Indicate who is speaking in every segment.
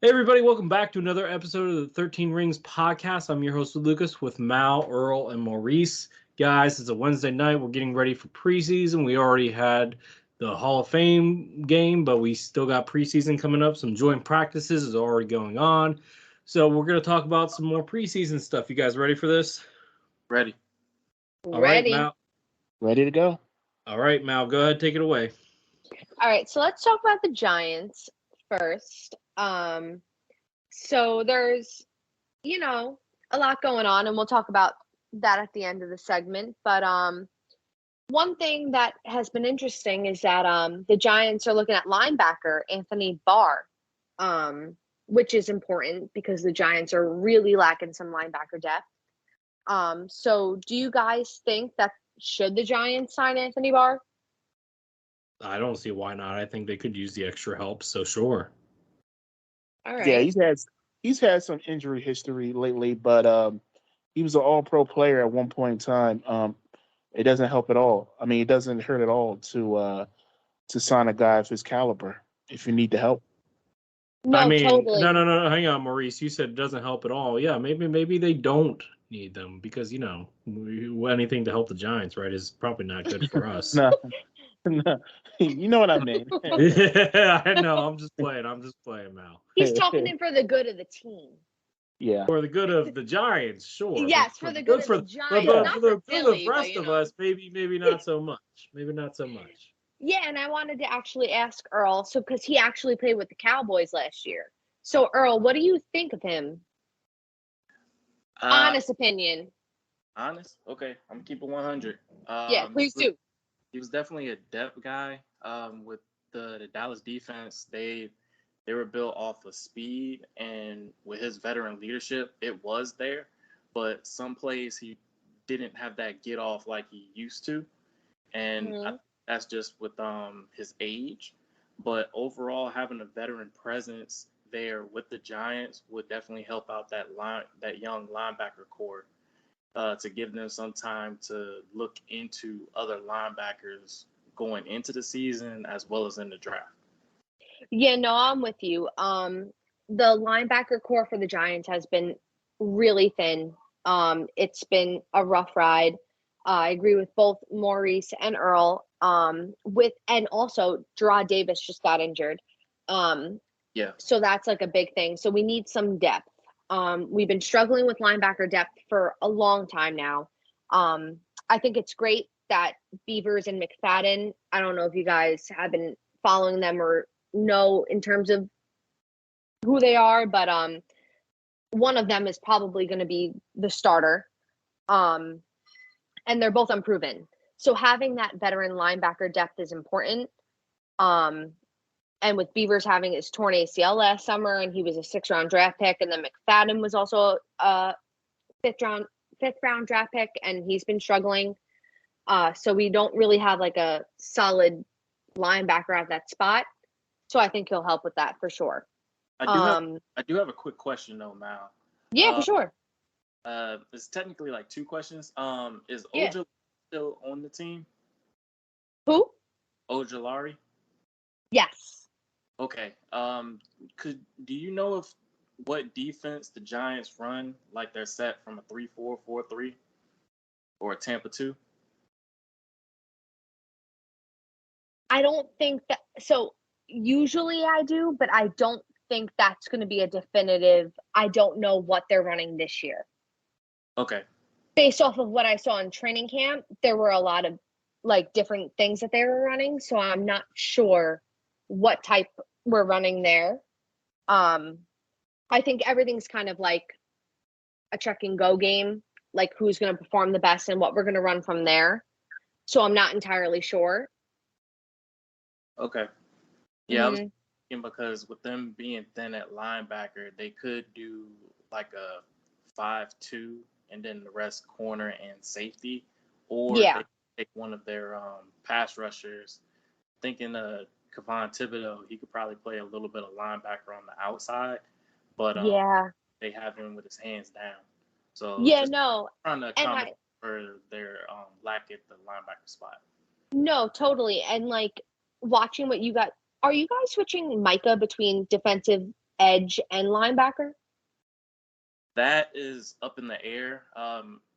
Speaker 1: Hey everybody, welcome back to another episode of the 13 Rings podcast. I'm your host Lucas with Mal, Earl, and Maurice. Guys, it's a Wednesday night. We're getting ready for preseason. We already had the Hall of Fame game, but we still got preseason coming up. Some joint practices is already going on. So we're going to talk about some more preseason stuff. You guys ready for this?
Speaker 2: Ready.
Speaker 1: All right, Mal.
Speaker 3: Ready to go.
Speaker 1: All right, Mal, go ahead, take it away.
Speaker 4: All right, so let's talk about the Giants first. So there's, a lot going on, and we'll talk about that at the end of the segment. But one thing that has been interesting is that the Giants are looking at linebacker Anthony Barr, which is important because the Giants are really lacking some linebacker depth. So do you guys think that should the Giants sign Anthony Barr?
Speaker 1: I don't see why not. I think they could use the extra help, so sure.
Speaker 4: All right.
Speaker 3: Yeah, he's had some injury history lately, but he was an all-pro player at one point in time. It doesn't help at all. I mean, it doesn't hurt at all to sign a guy of his caliber if you need the help.
Speaker 4: No,
Speaker 1: I mean,
Speaker 4: totally.
Speaker 1: No. Hang on, Maurice. You said it doesn't help at all. Yeah, maybe they don't need them because anything to help the Giants, right, is probably not good for us.
Speaker 3: No, you know what I mean.
Speaker 1: Yeah, I know. I'm just playing, Mal.
Speaker 4: He's talking in for the good of the team.
Speaker 3: Yeah.
Speaker 1: For the good of the Giants, sure.
Speaker 4: Yes, for the good of the Giants, not for Philly,
Speaker 1: the rest of us, maybe not so much. Maybe not so much.
Speaker 4: Yeah, and I wanted to actually ask Earl, because he actually played with the Cowboys last year. So, Earl, what do you think of him? Honest opinion.
Speaker 2: Honest? Okay, I'm gonna keep it 100.
Speaker 4: Yeah, please do.
Speaker 2: He was definitely a depth guy. With the Dallas defense, they were built off of speed, and with his veteran leadership, it was there. But some plays he didn't have that get off like he used to, and that's just with his age. But overall, having a veteran presence there with the Giants would definitely help out that young linebacker core to give them some time to look into other linebackers going into the season as well as in the draft.
Speaker 4: Yeah, no, I'm with you. The linebacker core for the Giants has been really thin. It's been a rough ride. I agree with both Maurice and Earl. And also Gerard Davis just got injured.
Speaker 2: Yeah.
Speaker 4: So that's like a big thing. So we need some depth. We've been struggling with linebacker depth for a long time now. I think it's great that Beavers and McFadden, I don't know if you guys have been following them or know in terms of who they are, but one of them is probably going to be the starter. And they're both unproven. So having that veteran linebacker depth is important. And with Beavers having his torn ACL last summer, and he was a 6th-round draft pick, and then McFadden was also a fifth-round draft pick, and he's been struggling. So we don't really have like a solid linebacker at that spot. So I think he'll help with that for sure.
Speaker 2: I do have a quick question though, Mal.
Speaker 4: Yeah, for sure.
Speaker 2: It's technically like 2 questions. Is
Speaker 4: Yeah.
Speaker 2: Ojulari still on the team?
Speaker 4: Who?
Speaker 2: Ojulari?
Speaker 4: Yes.
Speaker 2: Okay. Do you know what defense the Giants run, like they're set from a 3-4, 4-3 or a Tampa 2?
Speaker 4: I don't think that. So usually I do, but I don't think that's going to be a definitive. I don't know what they're running this year.
Speaker 2: Okay.
Speaker 4: Based off of what I saw in training camp, there were a lot of like different things that they were running. So I'm not sure what type we're running there. I think everything's kind of like a check and go game, like who's going to perform the best and what we're going to run from there. So I'm not entirely sure.
Speaker 2: Okay. Yeah, I was thinking because with them being thin at linebacker, they could do like a 5-2 and then the rest corner and safety, or they take one of their pass rushers. Thinking Kevon Thibodeau, he could probably play a little bit of linebacker on the outside, but they have him with his hands down. So trying to accommodate for their lack at the linebacker spot.
Speaker 4: No, totally. And like watching what you got, are you guys switching Micah between defensive edge and linebacker?
Speaker 2: That is up in the air.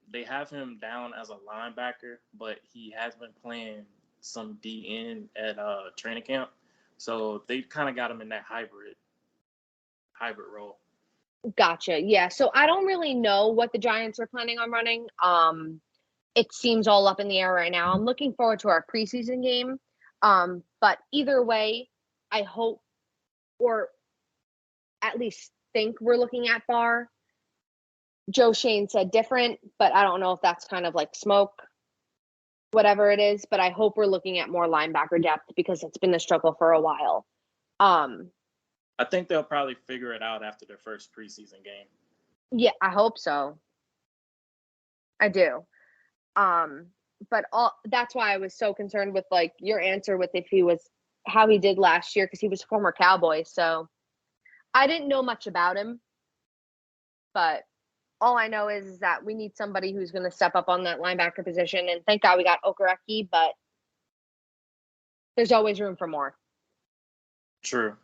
Speaker 2: They have him down as a linebacker, but he has been playing some DN at training camp. So they kind of got him in that hybrid role.
Speaker 4: Gotcha. Yeah. So I don't really know what the Giants are planning on running. It seems all up in the air right now. I'm looking forward to our preseason game. But either way, I hope, or at least think we're looking at Barr. Joe Shane said different, but I don't know if that's kind of like smoke, whatever it is. But I hope we're looking at more linebacker depth because it's been a struggle for a while.
Speaker 2: I think they'll probably figure it out after their first preseason game.
Speaker 4: Yeah, I hope so. I do. But that's why I was so concerned with like your answer with if he was how he did last year because he was a former Cowboy. So I didn't know much about him, but all I know is that we need somebody who's going to step up on that linebacker position. And thank God we got Okereke, but there's always room for more.
Speaker 2: True.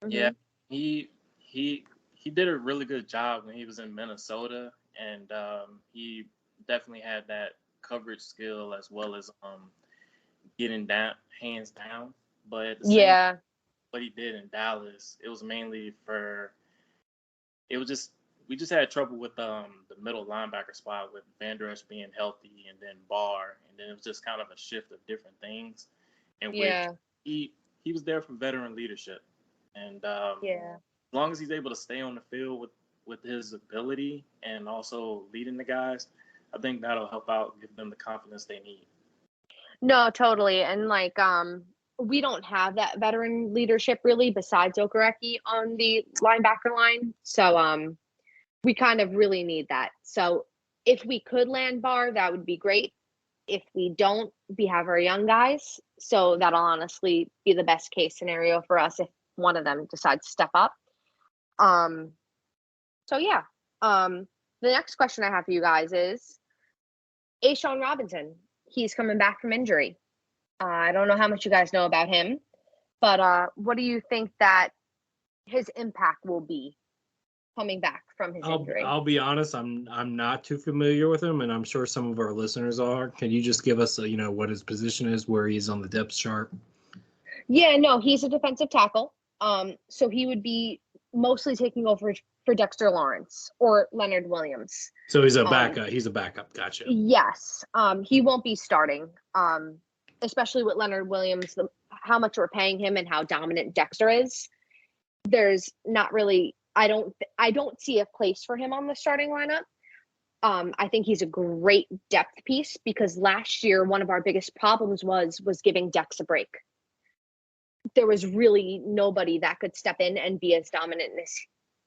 Speaker 4: Mm-hmm.
Speaker 2: Yeah, he did a really good job when he was in Minnesota, and he definitely had that coverage skill as well as getting down hands down. But at the same time, what he did in Dallas, it was mainly we just had trouble with the middle linebacker spot with Van Der Esch being healthy and then Barr, and then it was just kind of a shift of different things. And he was there for veteran leadership. And as long as he's able to stay on the field with his ability and also leading the guys, I think that'll help out, give them the confidence they need.
Speaker 4: No, totally. And like, we don't have that veteran leadership really besides Okereke on the linebacker line. So we kind of really need that. So if we could land Barr, that would be great. If we don't, we have our young guys. So that'll honestly be the best case scenario for us if one of them decides to step up. So yeah. The next question I have for you guys is A'Shawn Robinson. He's coming back from injury. I don't know how much you guys know about him, but what do you think that his impact will be coming back from his injury?
Speaker 1: I'll be honest, I'm not too familiar with him, and I'm sure some of our listeners are. Can you just give us what his position is, where he's on the depth chart?
Speaker 4: Yeah, no, he's a defensive tackle. So he would be mostly taking over for Dexter Lawrence or Leonard Williams.
Speaker 1: So he's a backup. He's a backup. Gotcha.
Speaker 4: Yes. He won't be starting. Especially with Leonard Williams, how much we're paying him and how dominant Dexter is. There's not really. I don't see a place for him on the starting lineup. I think he's a great depth piece because last year one of our biggest problems was giving Dex a break. There was really nobody that could step in and be as dominant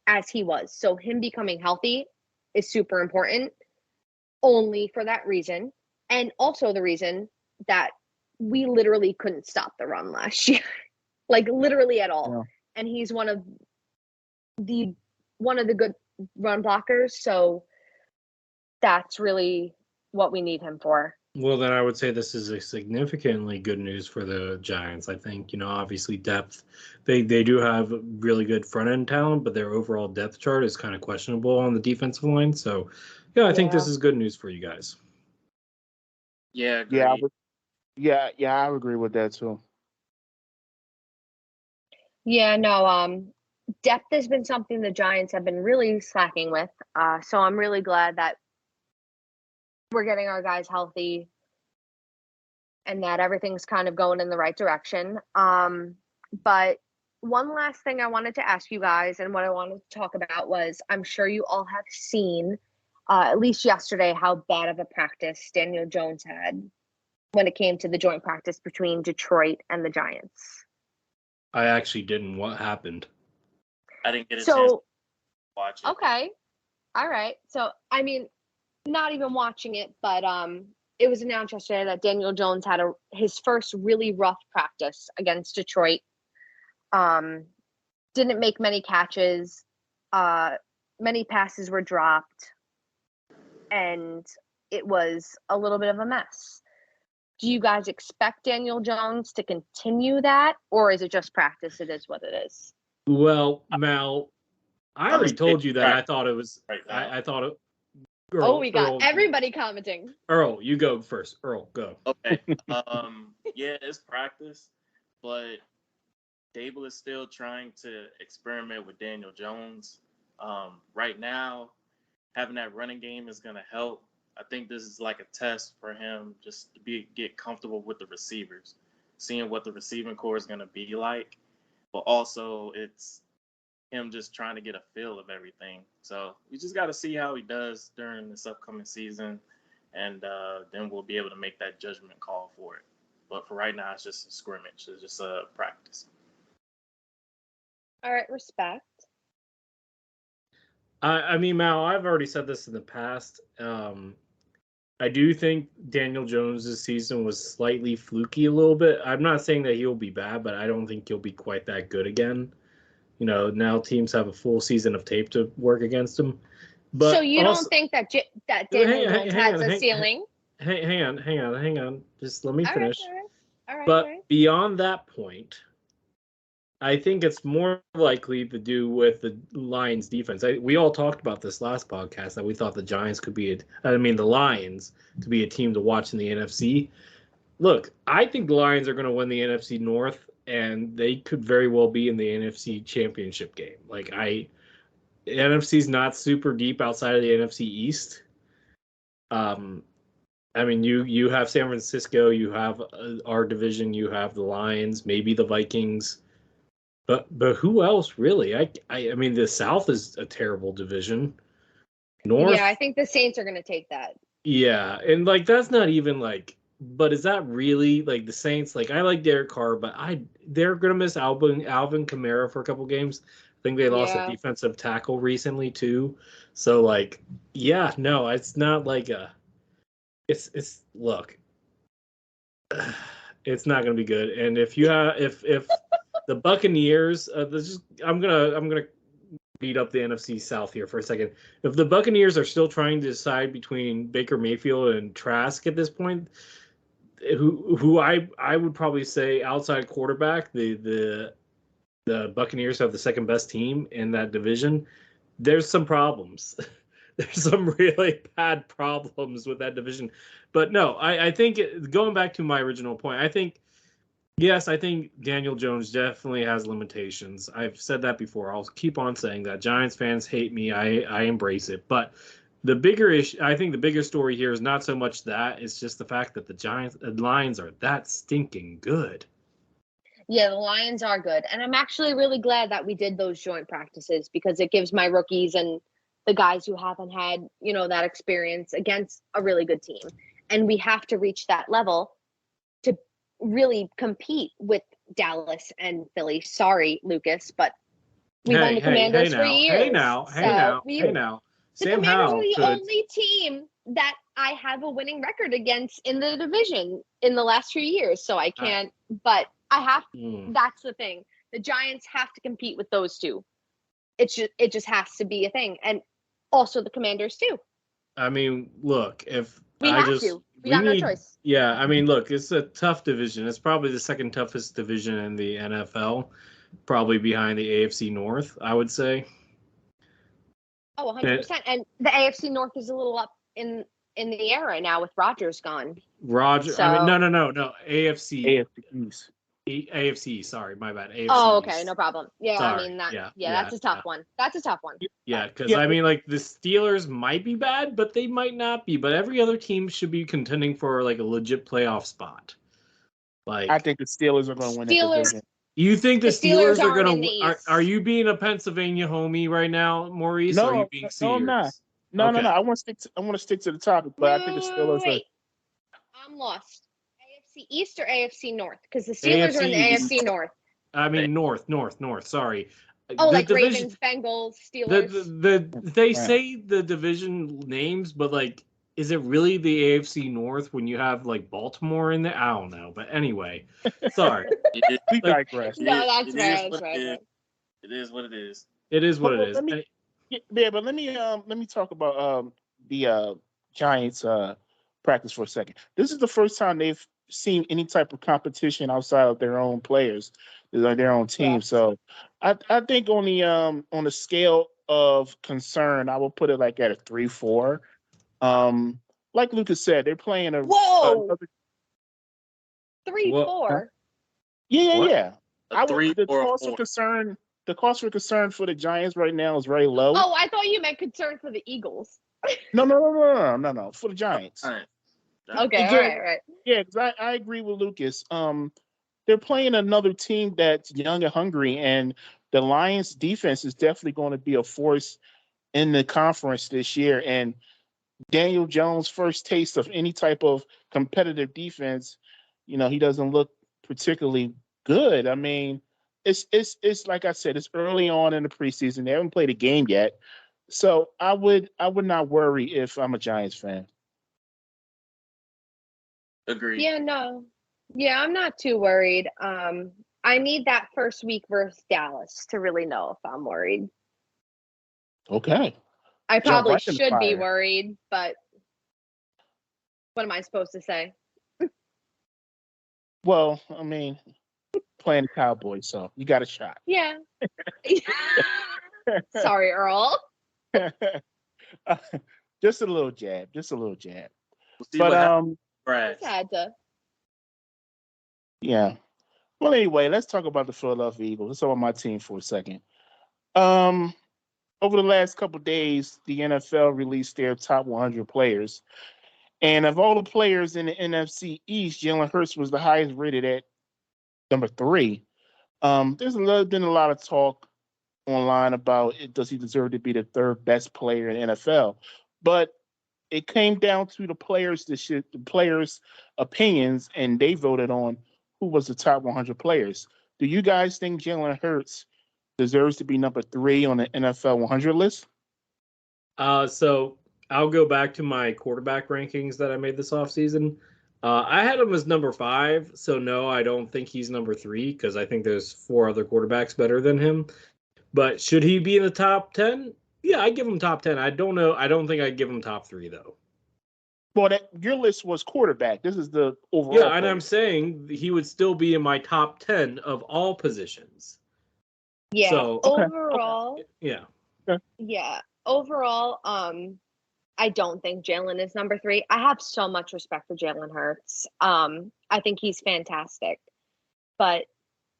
Speaker 4: as he was. So him becoming healthy is super important only for that reason. And also the reason that we literally couldn't stop the run last year, like literally at all. Yeah. And he's one of the good run blockers. So that's really what we need him for.
Speaker 1: Well, then I would say this is a significantly good news for the Giants. I think, obviously depth, they do have really good front end talent, but their overall depth chart is kind of questionable on the defensive line. So, I think this is good news for you guys.
Speaker 2: Yeah,
Speaker 3: I would agree with that too.
Speaker 4: Yeah, no, depth has been something the Giants have been really slacking with. So I'm really glad that we're getting our guys healthy and that everything's kind of going in the right direction. But one last thing I wanted to ask you guys and what I wanted to talk about was I'm sure you all have seen, at least yesterday, how bad of a practice Daniel Jones had when it came to the joint practice between Detroit and the Giants.
Speaker 1: I actually didn't. What happened?
Speaker 2: I didn't get a chance to watch it.
Speaker 4: Okay. All right. So, I mean, not even watching it, but it was announced yesterday that Daniel Jones had his first really rough practice against Detroit. Didn't make many catches. Many passes were dropped. And it was a little bit of a mess. Do you guys expect Daniel Jones to continue that? Or is it just practice? It is what it is.
Speaker 1: Well, Mal, I already told you that I thought it was.
Speaker 2: Right now.
Speaker 1: I thought it.
Speaker 4: we got everybody commenting.
Speaker 1: Earl, you go first. Earl, go.
Speaker 2: Okay. Yeah, it's practice, but Dable is still trying to experiment with Daniel Jones. Right now, having that running game is going to help. I think this is like a test for him just to get comfortable with the receivers, seeing what the receiving core is going to be like. But also, it's him just trying to get a feel of everything. So we just got to see how he does during this upcoming season, and then we'll be able to make that judgment call for it. But for right now, it's just a scrimmage. It's just a practice.
Speaker 4: All right, respect.
Speaker 1: I mean, Mal, I've already said this in the past. I do think Daniel Jones' season was slightly fluky a little bit. I'm not saying that he'll be bad, but I don't think he'll be quite that good again. You know, now teams have a full season of tape to work against him. But
Speaker 4: so you don't think that Daniel Jones has a ceiling?
Speaker 1: Hang on. Just let me finish.
Speaker 4: All right.
Speaker 1: But beyond that point, I think it's more likely to do with the Lions defense. We all talked about this last podcast that we thought the Giants could be the Lions to be a team to watch in the NFC. Look, I think the Lions are going to win the NFC North, and they could very well be in the NFC Championship game. The NFC's not super deep outside of the NFC East. I mean, you have San Francisco, you have our division, you have the Lions, maybe the Vikings. But who else really? I mean, the South is a terrible division. North,
Speaker 4: yeah, I think the Saints are going to take that.
Speaker 1: Yeah, and that's not even but is that really the Saints? I like Derek Carr, but they're going to miss Alvin Kamara for a couple games. I think they lost a defensive tackle recently too. So yeah, no, it's not it's look, it's not going to be good. And if you have if the Buccaneers, I'm gonna beat up the NFC South here for a second. If the Buccaneers are still trying to decide between Baker Mayfield and Trask at this point, who I would probably say outside quarterback, the Buccaneers have the second best team in that division. There's some problems. There's some really bad problems with that division. But no, I think going back to my original point, I think Daniel Jones definitely has limitations. I've said that before. I'll keep on saying that. Giants fans hate me. I embrace it. But the bigger issue, I think the bigger story here is not so much that. It's just the fact that the Lions are that stinking good.
Speaker 4: Yeah, the Lions are good. And I'm actually really glad that we did those joint practices because it gives my rookies and the guys who haven't had, that experience against a really good team. And we have to reach that level to really compete with Dallas and Philly. Sorry, Lucas, but we won the Commanders for years.
Speaker 1: Hey now.
Speaker 4: The Commanders are the only team that I have a winning record against in the division in the last few years. So I can't, but I have. That's the thing. The Giants have to compete with those two. It just has to be a thing, and also the Commanders too.
Speaker 1: I mean, look, if
Speaker 4: we got no choice.
Speaker 1: Yeah, I mean, look, it's a tough division. It's probably the second toughest division in the NFL, probably behind the AFC North, I would say.
Speaker 4: Oh, 100%. And the AFC North is a little up in the air right now with Rodgers gone.
Speaker 1: So, I mean, no. AFC
Speaker 3: East.
Speaker 1: AFC, sorry, my bad. AFC
Speaker 4: oh, okay, East. No problem. Yeah,
Speaker 1: sorry.
Speaker 4: I mean that's a tough one. That's a tough one.
Speaker 1: Yeah, because I mean, the Steelers might be bad, but they might not be. But every other team should be contending for a legit playoff spot.
Speaker 3: I think the Steelers are going to win that division.
Speaker 1: You think the Steelers are going to? Are you being a Pennsylvania homie right now, Maurice?
Speaker 3: No,
Speaker 1: or are you being serious?
Speaker 3: No, I'm not. No, okay. No. I want to stick to the topic, but I think the Steelers
Speaker 4: are. I'm lost. AFC East or AFC North? Because the Steelers are in the AFC North.
Speaker 1: I mean North. Sorry.
Speaker 4: Oh, Ravens, Bengals, Steelers.
Speaker 1: They say the division names, but is it really the AFC North when you have Baltimore in there? I don't know, but anyway, sorry.
Speaker 3: We digress.
Speaker 4: No, that's right.
Speaker 2: It is what it is.
Speaker 1: It is what it is.
Speaker 3: But let me talk about the Giants practice for a second. This is the first time they've seen any type of competition outside of their own players. like their own team.
Speaker 4: Correct.
Speaker 3: So I think on the scale of concern, I will put it like at a 3-4. Like Lucas said, they're playing
Speaker 4: Whoa,
Speaker 3: another.
Speaker 4: 3-4.
Speaker 3: Yeah,
Speaker 1: What?
Speaker 3: yeah.
Speaker 2: A three
Speaker 3: The
Speaker 2: or a
Speaker 3: cost of
Speaker 2: four.
Speaker 3: concern. The cost for concern for the Giants right now is very low.
Speaker 4: Oh, I thought you meant concern for the Eagles.
Speaker 3: No. For the Giants.
Speaker 2: All right.
Speaker 4: Okay,
Speaker 3: It's
Speaker 4: all
Speaker 3: a-
Speaker 4: right, right.
Speaker 3: Yeah, because I agree with Lucas. They're playing another team that's young and hungry, and the Lions defense is definitely going to be a force in the conference this year. And Daniel Jones' first taste of any type of competitive defense, he doesn't look particularly good. I mean, it's like I said, it's early on in the preseason. They haven't played a game yet. So I would not worry if I'm a Giants fan.
Speaker 2: Agreed.
Speaker 4: Yeah, no. Yeah, I'm not too worried. I need that first week versus Dallas to really know if I'm worried.
Speaker 3: Okay.
Speaker 4: I
Speaker 3: Jump
Speaker 4: probably
Speaker 3: right in the
Speaker 4: should be
Speaker 3: fire.
Speaker 4: worried, but what am I supposed to say?
Speaker 3: Well, I mean, playing the Cowboys, so you got a shot.
Speaker 4: Yeah. Sorry, Earl.
Speaker 3: Just a little jab.
Speaker 2: We'll see
Speaker 3: But
Speaker 2: what happens. Brad.
Speaker 4: Just had to.
Speaker 3: yeah. Well, anyway, let's talk about the Philadelphia Eagles. Let's talk about my team for a second. Over the last couple of days, the NFL released their top 100 players, and of all the players in the NFC East, Jalen Hurts was the highest rated at number 3. There's been a lot of talk online about does he deserve to be the third best player in the NFL, but it came down to the players' opinions, and they voted on who was the top 100 players. Do you guys think Jalen Hurts deserves to be number 3 on the NFL 100 list?
Speaker 1: So I'll go back to my quarterback rankings that I made this offseason. I had him as number 5, so no, I don't think he's number 3 because I think there's 4 other quarterbacks better than him. But should he be in the top 10? Yeah, I give him top 10. I don't know. I don't think I'd give him top 3 though.
Speaker 3: Well, your list was quarterback. This is the overall.
Speaker 1: Yeah, and
Speaker 3: player.
Speaker 1: I'm saying he would still be in my top 10 of all positions.
Speaker 4: Yeah.
Speaker 1: So,
Speaker 4: overall,
Speaker 1: yeah.
Speaker 4: yeah. Overall, I don't think Jalen is number 3. I have so much respect for Jalen Hurts. I think he's fantastic. But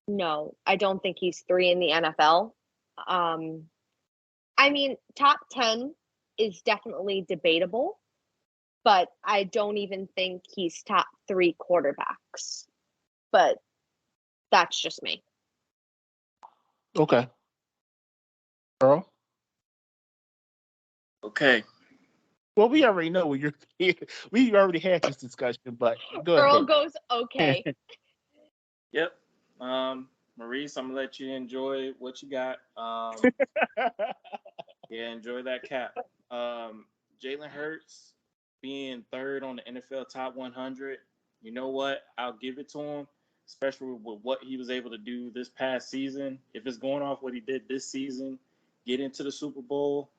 Speaker 4: no, I don't think he's 3 in the NFL. I mean, top 10 is definitely debatable, but I don't even think he's top 3 quarterbacks. But that's just me.
Speaker 3: Okay. Earl?
Speaker 2: Okay.
Speaker 3: Well, we already know where you're. We already had this discussion, but go
Speaker 4: Earl
Speaker 3: ahead.
Speaker 4: goes, okay.
Speaker 2: Yep. Maurice, I'm gonna let you enjoy what you got. Yeah, enjoy that cap. Jalen Hurts being third on the NFL top 100. You know what? I'll give it to him, especially with what he was able to do this past season. If it's going off what he did this season, get into the Super Bowl.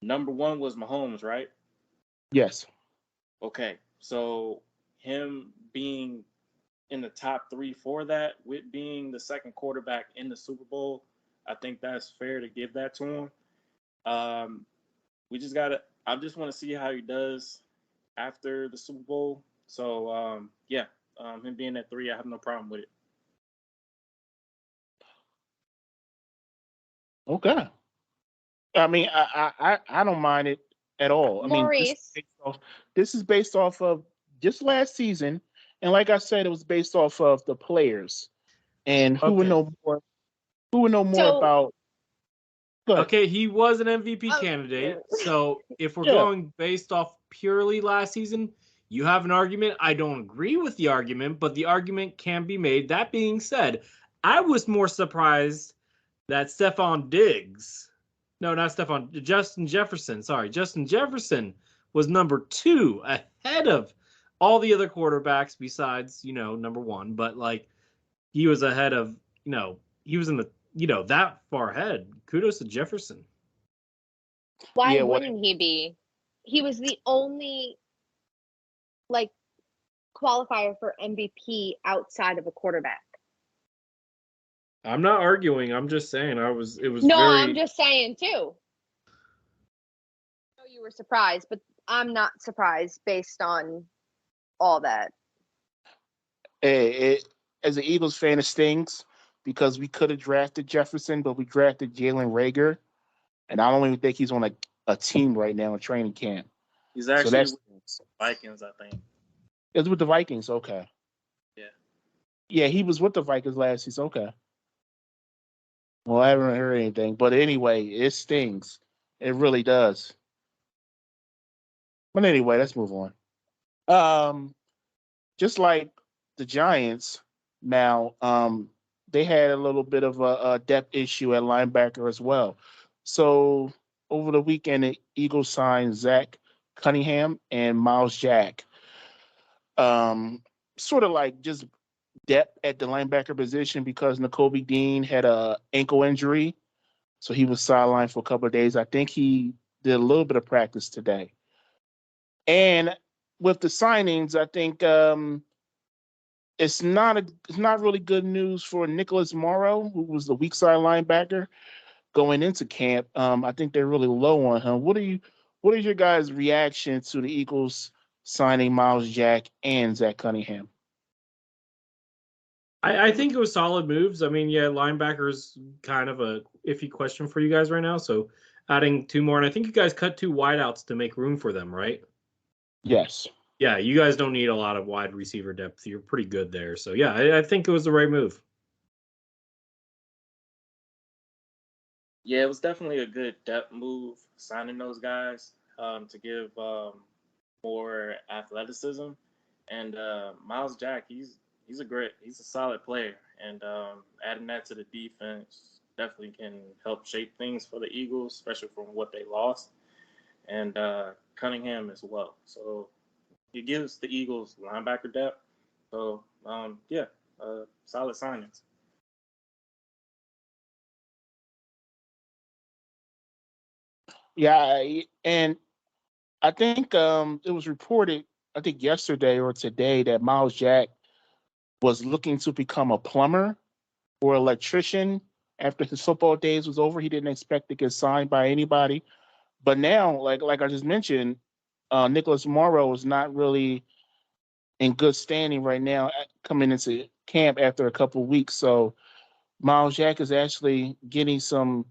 Speaker 2: Number 1 was Mahomes, right?
Speaker 3: Yes.
Speaker 2: Okay, so him being in the top 3 for that, with being the second quarterback in the Super Bowl, I think that's fair to give that to him. I just want to see how he does after the Super Bowl. So, him being at 3, I have no problem with it.
Speaker 3: Okay. I mean, I don't mind it at all. I mean,
Speaker 4: Maurice.
Speaker 3: this is based off of just last season, and like I said, it was based off of the players and who would know more. Who would know more about?
Speaker 1: Okay, he was an MVP candidate. So if we're going based off purely last season, you have an argument. I don't agree with the argument, but the argument can be made. That being said, I was more surprised that Justin Jefferson was number 2 ahead of all the other quarterbacks besides, number 1. But like he was ahead of, he was in the that far ahead. Kudos to Jefferson.
Speaker 4: Why wouldn't he be? He was the only qualifier for MVP outside of a quarterback.
Speaker 1: I'm not arguing. I'm just saying it was
Speaker 4: No,
Speaker 1: very.
Speaker 4: I'm just saying too. I know you were surprised, but I'm not surprised based on all that.
Speaker 3: As an Eagles fan, it stings because we could have drafted Jefferson, but we drafted Jalen Rager, and I don't even think he's on a team right now in training camp.
Speaker 2: He's
Speaker 3: So
Speaker 2: actually
Speaker 3: that's
Speaker 2: with Vikings, I think.
Speaker 3: it's with the Vikings. Okay.
Speaker 2: Yeah.
Speaker 3: Yeah, he was with the Vikings last season. Okay. Well, I haven't heard anything, but anyway, it stings. It really does. But anyway, let's move on. Um, just like the Giants, now they had a little bit of a depth issue at linebacker as well. So over the weekend, the Eagles signed Zach Cunningham and Miles Jack. Sort of like just depth at the linebacker position because N'Kobe Dean had a ankle injury, so he was sidelined for a couple of days. I think he did a little bit of practice today. And with the signings, I think it's not really good news for Nicholas Morrow, who was the weak side linebacker going into camp. I think they're really low on him. What is your guys' reaction to the Eagles signing Miles Jack and Zach Cunningham?
Speaker 1: I think it was solid moves. I mean, yeah, linebacker's kind of a iffy question for you guys right now. So adding two more, and I think you guys cut two wideouts to make room for them, right?
Speaker 3: Yes.
Speaker 1: Yeah, you guys don't need a lot of wide receiver depth. You're pretty good there. So yeah, I think it was the right move.
Speaker 2: Yeah, it was definitely a good depth move signing those guys to give more athleticism. And Miles Jack, he's a solid player, and adding that to the defense definitely can help shape things for the Eagles, especially from what they lost, and Cunningham as well. So it gives the Eagles linebacker depth. So yeah, solid signings.
Speaker 3: Yeah, and I think it was reported, I think yesterday or today, that Miles Jack was looking to become a plumber or electrician after his football days was over. He didn't expect to get signed by anybody, but now, like I just mentioned, Nicholas Morrow is not really in good standing right now coming into camp after a couple of weeks. So Miles Jack is actually getting some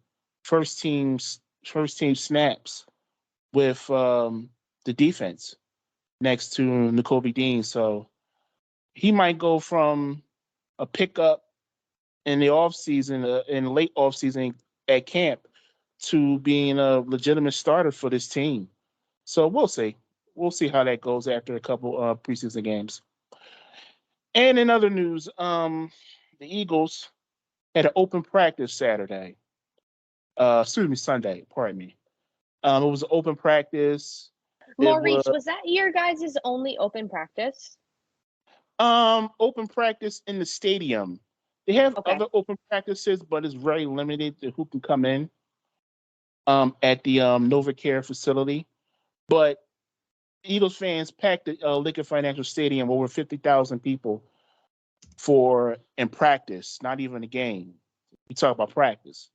Speaker 3: first team first team snaps with the defense next to N'Kobe Dean. So he might go from a pickup in the offseason, in late offseason at camp, to being a legitimate starter for this team. So we'll see. We'll see how that goes after a couple preseason games. And in other news, the Eagles had an open practice Saturday. Sunday. Pardon me. It was an open practice. It was
Speaker 4: Maurice, was that your guys' only open practice?
Speaker 3: open practice in the stadium. They have
Speaker 4: Okay.
Speaker 3: other open practices, but it's very limited to who can come in at the NovaCare facility. But Eagles fans packed the Lincoln Financial Stadium, over 50,000 people for in practice, not even a game. We talk about practice.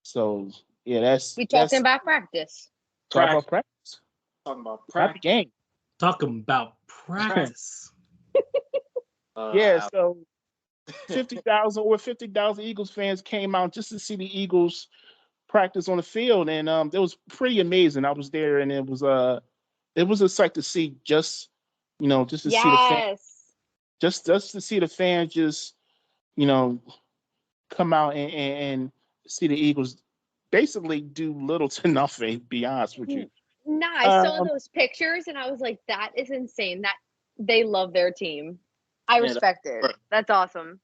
Speaker 3: So yeah,
Speaker 4: We talking
Speaker 3: that's
Speaker 4: about practice.
Speaker 3: talk about practice,
Speaker 2: Talking about
Speaker 3: not the
Speaker 2: practice.
Speaker 3: game.
Speaker 1: Talking about practice.
Speaker 3: Yeah, so 50,000 Eagles fans came out just to see the Eagles practice on the field, and it was pretty amazing. I was there, and it was a sight to see. Just to see the fan,
Speaker 4: Yes.
Speaker 3: just to see the fans just you know come out and see the Eagles basically do little to nothing. Be honest with you.
Speaker 4: Nah, I saw
Speaker 3: Um,
Speaker 4: those pictures and I was like, that is insane. That they love their team. I
Speaker 2: Yeah,
Speaker 4: respect it. That's awesome.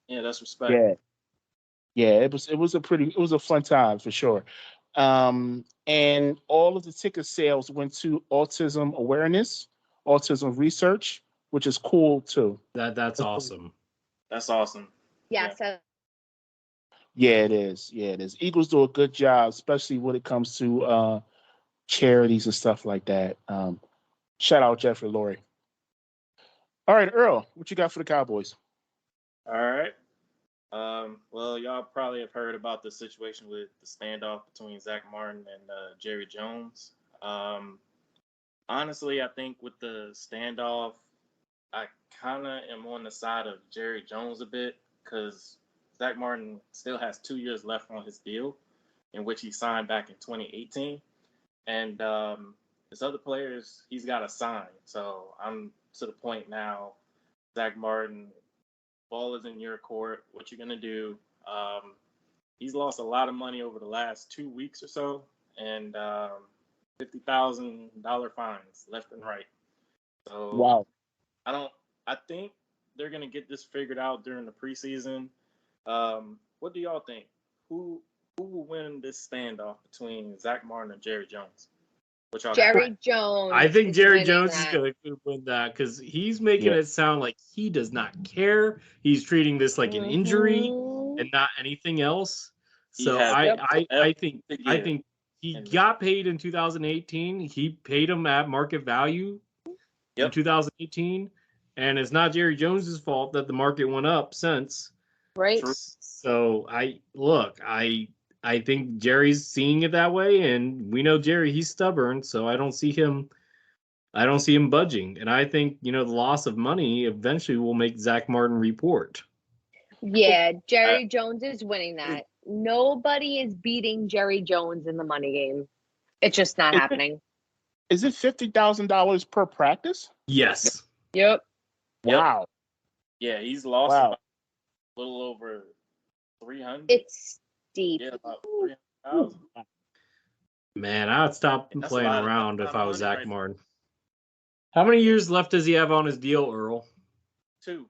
Speaker 2: yeah, that's respect.
Speaker 3: yeah, yeah. It was a fun time for sure. And all of the ticket sales went to autism awareness, autism research, which is cool too.
Speaker 1: That's awesome.
Speaker 2: That's awesome.
Speaker 4: Yes.
Speaker 3: Yeah, it is. Yeah, it is. Eagles do a good job, especially when it comes to charities and stuff like that. Shout out Jeffrey Lurie. All right, Earl, what you got for the Cowboys?
Speaker 2: All right. Well, y'all probably have heard about the situation with the standoff between Zach Martin and Jerry Jones. Um, Honestly, I think with the standoff, I kind of am on the side of Jerry Jones a bit because Zach Martin still has 2 years left on his deal, in which he signed back in 2018. And his other players, he's got to sign. So I'm to the point now, Zach Martin, ball is in your court. What you gonna do? He's lost a lot of money over the last 2 weeks or so, and $50,000 fines left and right. So
Speaker 3: Wow.
Speaker 2: I think they're gonna get this figured out during the preseason. What do y'all think? Who will win this standoff between Zach Martin and Jerry Jones? What y'all got?
Speaker 4: Jerry Jones.
Speaker 1: I think
Speaker 4: is
Speaker 1: Jerry
Speaker 4: winning
Speaker 1: Jones
Speaker 4: that.
Speaker 1: is going to win that because he's making
Speaker 3: Yeah.
Speaker 1: it sound like he does not care. He's treating this like an injury
Speaker 4: Mhm.
Speaker 1: and not anything else.
Speaker 2: He
Speaker 1: So
Speaker 2: has
Speaker 4: Yep.
Speaker 1: I think
Speaker 2: to
Speaker 1: I
Speaker 2: give.
Speaker 1: think he
Speaker 2: And-
Speaker 1: got paid in 2018. He paid him at market value in
Speaker 2: Yep.
Speaker 1: 2018, and it's not Jerry Jones's fault that the market went up since.
Speaker 4: Right.
Speaker 2: True.
Speaker 1: So I think Jerry's seeing it that way, and we know Jerry, he's stubborn, so I don't see him budging. And I think, the loss of money eventually will make Zach Martin report.
Speaker 4: Yeah, Jerry Jones is winning that. Nobody is beating Jerry Jones in the money game. It's just not happening.
Speaker 3: Is it $50,000 per practice?
Speaker 1: Yes.
Speaker 4: Yep.
Speaker 2: Yep.
Speaker 3: Wow.
Speaker 2: Yeah, he's lost
Speaker 3: Wow.
Speaker 2: about a little over 300.
Speaker 4: It's steep.
Speaker 2: Yeah, about 300,000.
Speaker 1: Man, I would stop
Speaker 2: That's a
Speaker 1: playing
Speaker 2: lot of-
Speaker 1: around
Speaker 2: that's
Speaker 1: if
Speaker 2: a lot
Speaker 1: I
Speaker 2: of
Speaker 1: was
Speaker 2: money
Speaker 1: Zach
Speaker 2: right
Speaker 1: Martin. How many years left does he have on his deal, Earl?
Speaker 2: 2.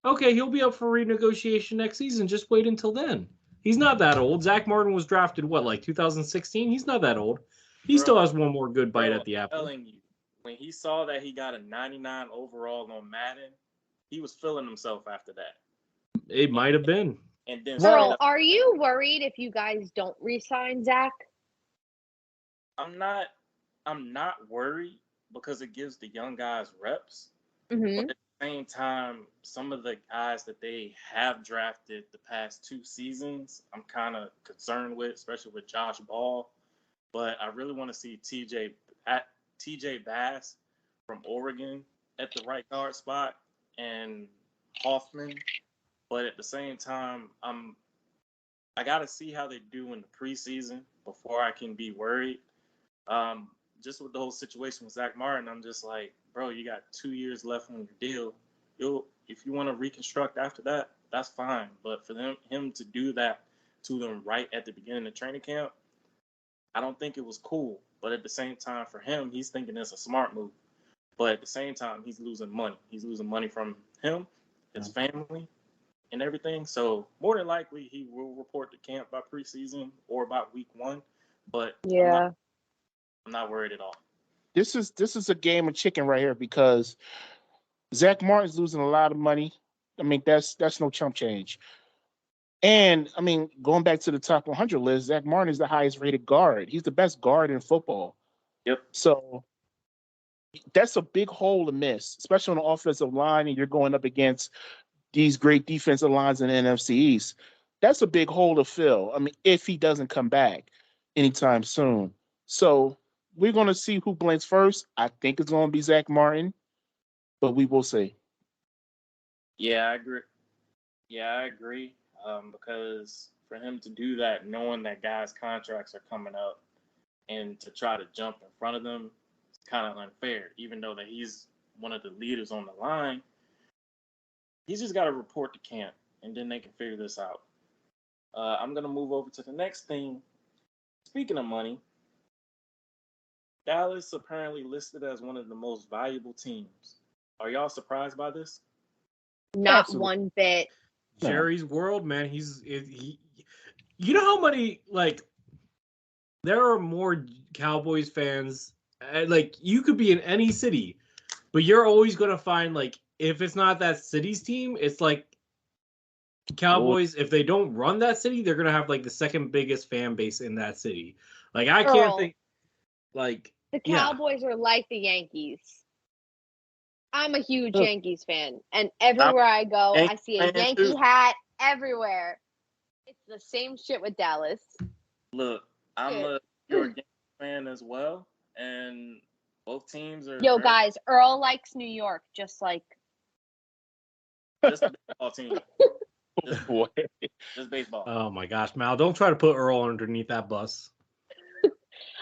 Speaker 1: Okay, he'll be up for renegotiation next season. Just wait until then. He's not that old. Zach Martin was drafted, like 2016? He's not that old. He still has one more good bite
Speaker 2: Bro,
Speaker 1: at the
Speaker 2: I'm
Speaker 1: apple.
Speaker 2: telling you, when he saw that he got a 99 overall on Madden, he was feeling himself after that.
Speaker 1: It might have been.
Speaker 2: And then
Speaker 4: Earl, are you worried if you guys don't re-sign Zach?
Speaker 2: I'm not worried because it gives the young guys reps.
Speaker 4: Mm-hmm.
Speaker 2: But at the same time, some of the guys that they have drafted the past 2 seasons, I'm kind of concerned with, especially with Josh Ball. But I really want to see TJ Bass from Oregon at the right guard spot and Hoffman. But at the same time, I got to see how they do in the preseason before I can be worried. Just with the whole situation with Zach Martin, I'm just like, bro, you got 2 years left on your deal. If you want to reconstruct after that, that's fine. But for him to do that to them right at the beginning of training camp, I don't think it was cool. But at the same time, for him, he's thinking it's a smart move. But at the same time, he's losing money. He's losing money from him, his family, and everything. So more than likely, he will report to camp by preseason or by week 1. But
Speaker 4: Yeah.
Speaker 2: I'm not worried at all.
Speaker 3: This is a game of chicken right here because Zach Martin's losing a lot of money. I mean, that's no chump change. And I mean, going back to the top 100 list, Zach Martin is the highest rated guard. He's the best guard in football.
Speaker 2: Yep.
Speaker 3: So that's a big hole to miss, especially on the offensive line, and you're going up against these great defensive lines in the NFC East. That's a big hole to fill. I mean, if he doesn't come back anytime soon. So we're going to see who blinks first. I think it's going to be Zach Martin, but we will see.
Speaker 2: Yeah, I agree. Because for him to do that, knowing that guys' contracts are coming up, and to try to jump in front of them, it's kind of unfair. Even though that he's one of the leaders on the line, he's just got to report to camp, and then they can figure this out. I'm gonna move over to the next thing. Speaking of money, Dallas apparently listed as one of the most valuable teams. Are y'all surprised by this?
Speaker 4: Not
Speaker 3: Absolutely.
Speaker 4: one bit.
Speaker 1: Jerry's world, man. He. You know how many there are more Cowboys fans. You could be in any city, but you're always gonna find if it's not that city's team, it's Cowboys. If they don't run that city, they're gonna have the second biggest fan base in that city. I can't
Speaker 4: Earl,
Speaker 1: think.
Speaker 4: The Cowboys are like the Yankees. I'm a huge Yankees fan, and everywhere I go, I see a
Speaker 2: Yankee fan
Speaker 4: Yankee
Speaker 2: too.
Speaker 4: hat everywhere. It's the same shit with Dallas.
Speaker 2: Look, I'm a New York Yankees fan as well, and both teams are.
Speaker 4: Yo, guys, Earl likes New York, just like.
Speaker 2: Just a baseball team. Just baseball.
Speaker 1: Oh my gosh, Mal! Don't try to put Earl underneath that bus.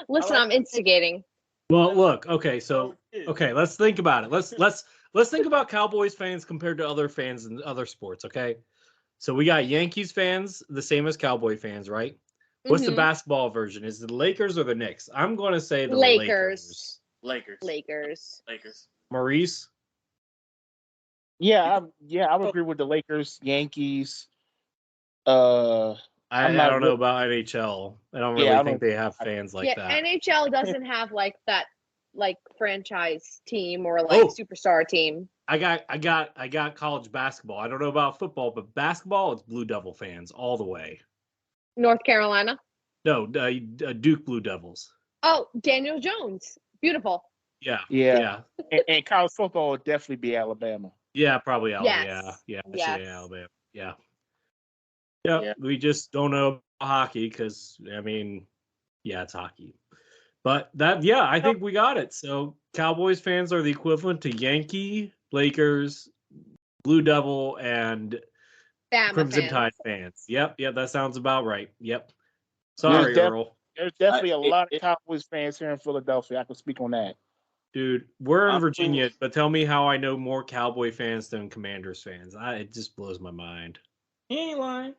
Speaker 4: Listen, I'm instigating.
Speaker 1: Well, look. Okay, so let's think about it. Let's think about Cowboys fans compared to other fans in other sports. Okay, so we got Yankees fans, the same as Cowboy fans, right? What's the basketball version? Is it the Lakers or the Knicks? I'm going to say the Lakers.
Speaker 2: Lakers.
Speaker 1: Maurice?
Speaker 3: Yeah, I would agree with the Lakers, Yankees.
Speaker 1: I don't know about NHL. I don't really think they have fans like that.
Speaker 4: NHL doesn't have like that franchise team or superstar team.
Speaker 1: I got college basketball. I don't know about football, but basketball, it's Blue Devil fans all the way.
Speaker 4: North Carolina?
Speaker 1: No, Duke Blue Devils.
Speaker 4: Oh, Daniel Jones. Beautiful.
Speaker 1: Yeah.
Speaker 3: And college football would definitely be Alabama.
Speaker 1: Yeah, probably Alabama.
Speaker 4: Yes.
Speaker 1: Alabama. Yeah. We just don't know hockey because, it's hockey. But I think we got it. So Cowboys fans are the equivalent to Yankee, Lakers, Blue Devil, and
Speaker 4: Bama
Speaker 1: Crimson
Speaker 4: fans.
Speaker 1: Tide fans. Yep, that sounds about right. Yep. Sorry, Earl.
Speaker 3: There's definitely a lot of Cowboys fans here in Philadelphia. I can speak on that.
Speaker 1: Dude, we're in Virginia, but tell me how I know more Cowboy fans than Commanders fans. It just blows my mind.
Speaker 2: He ain't lying.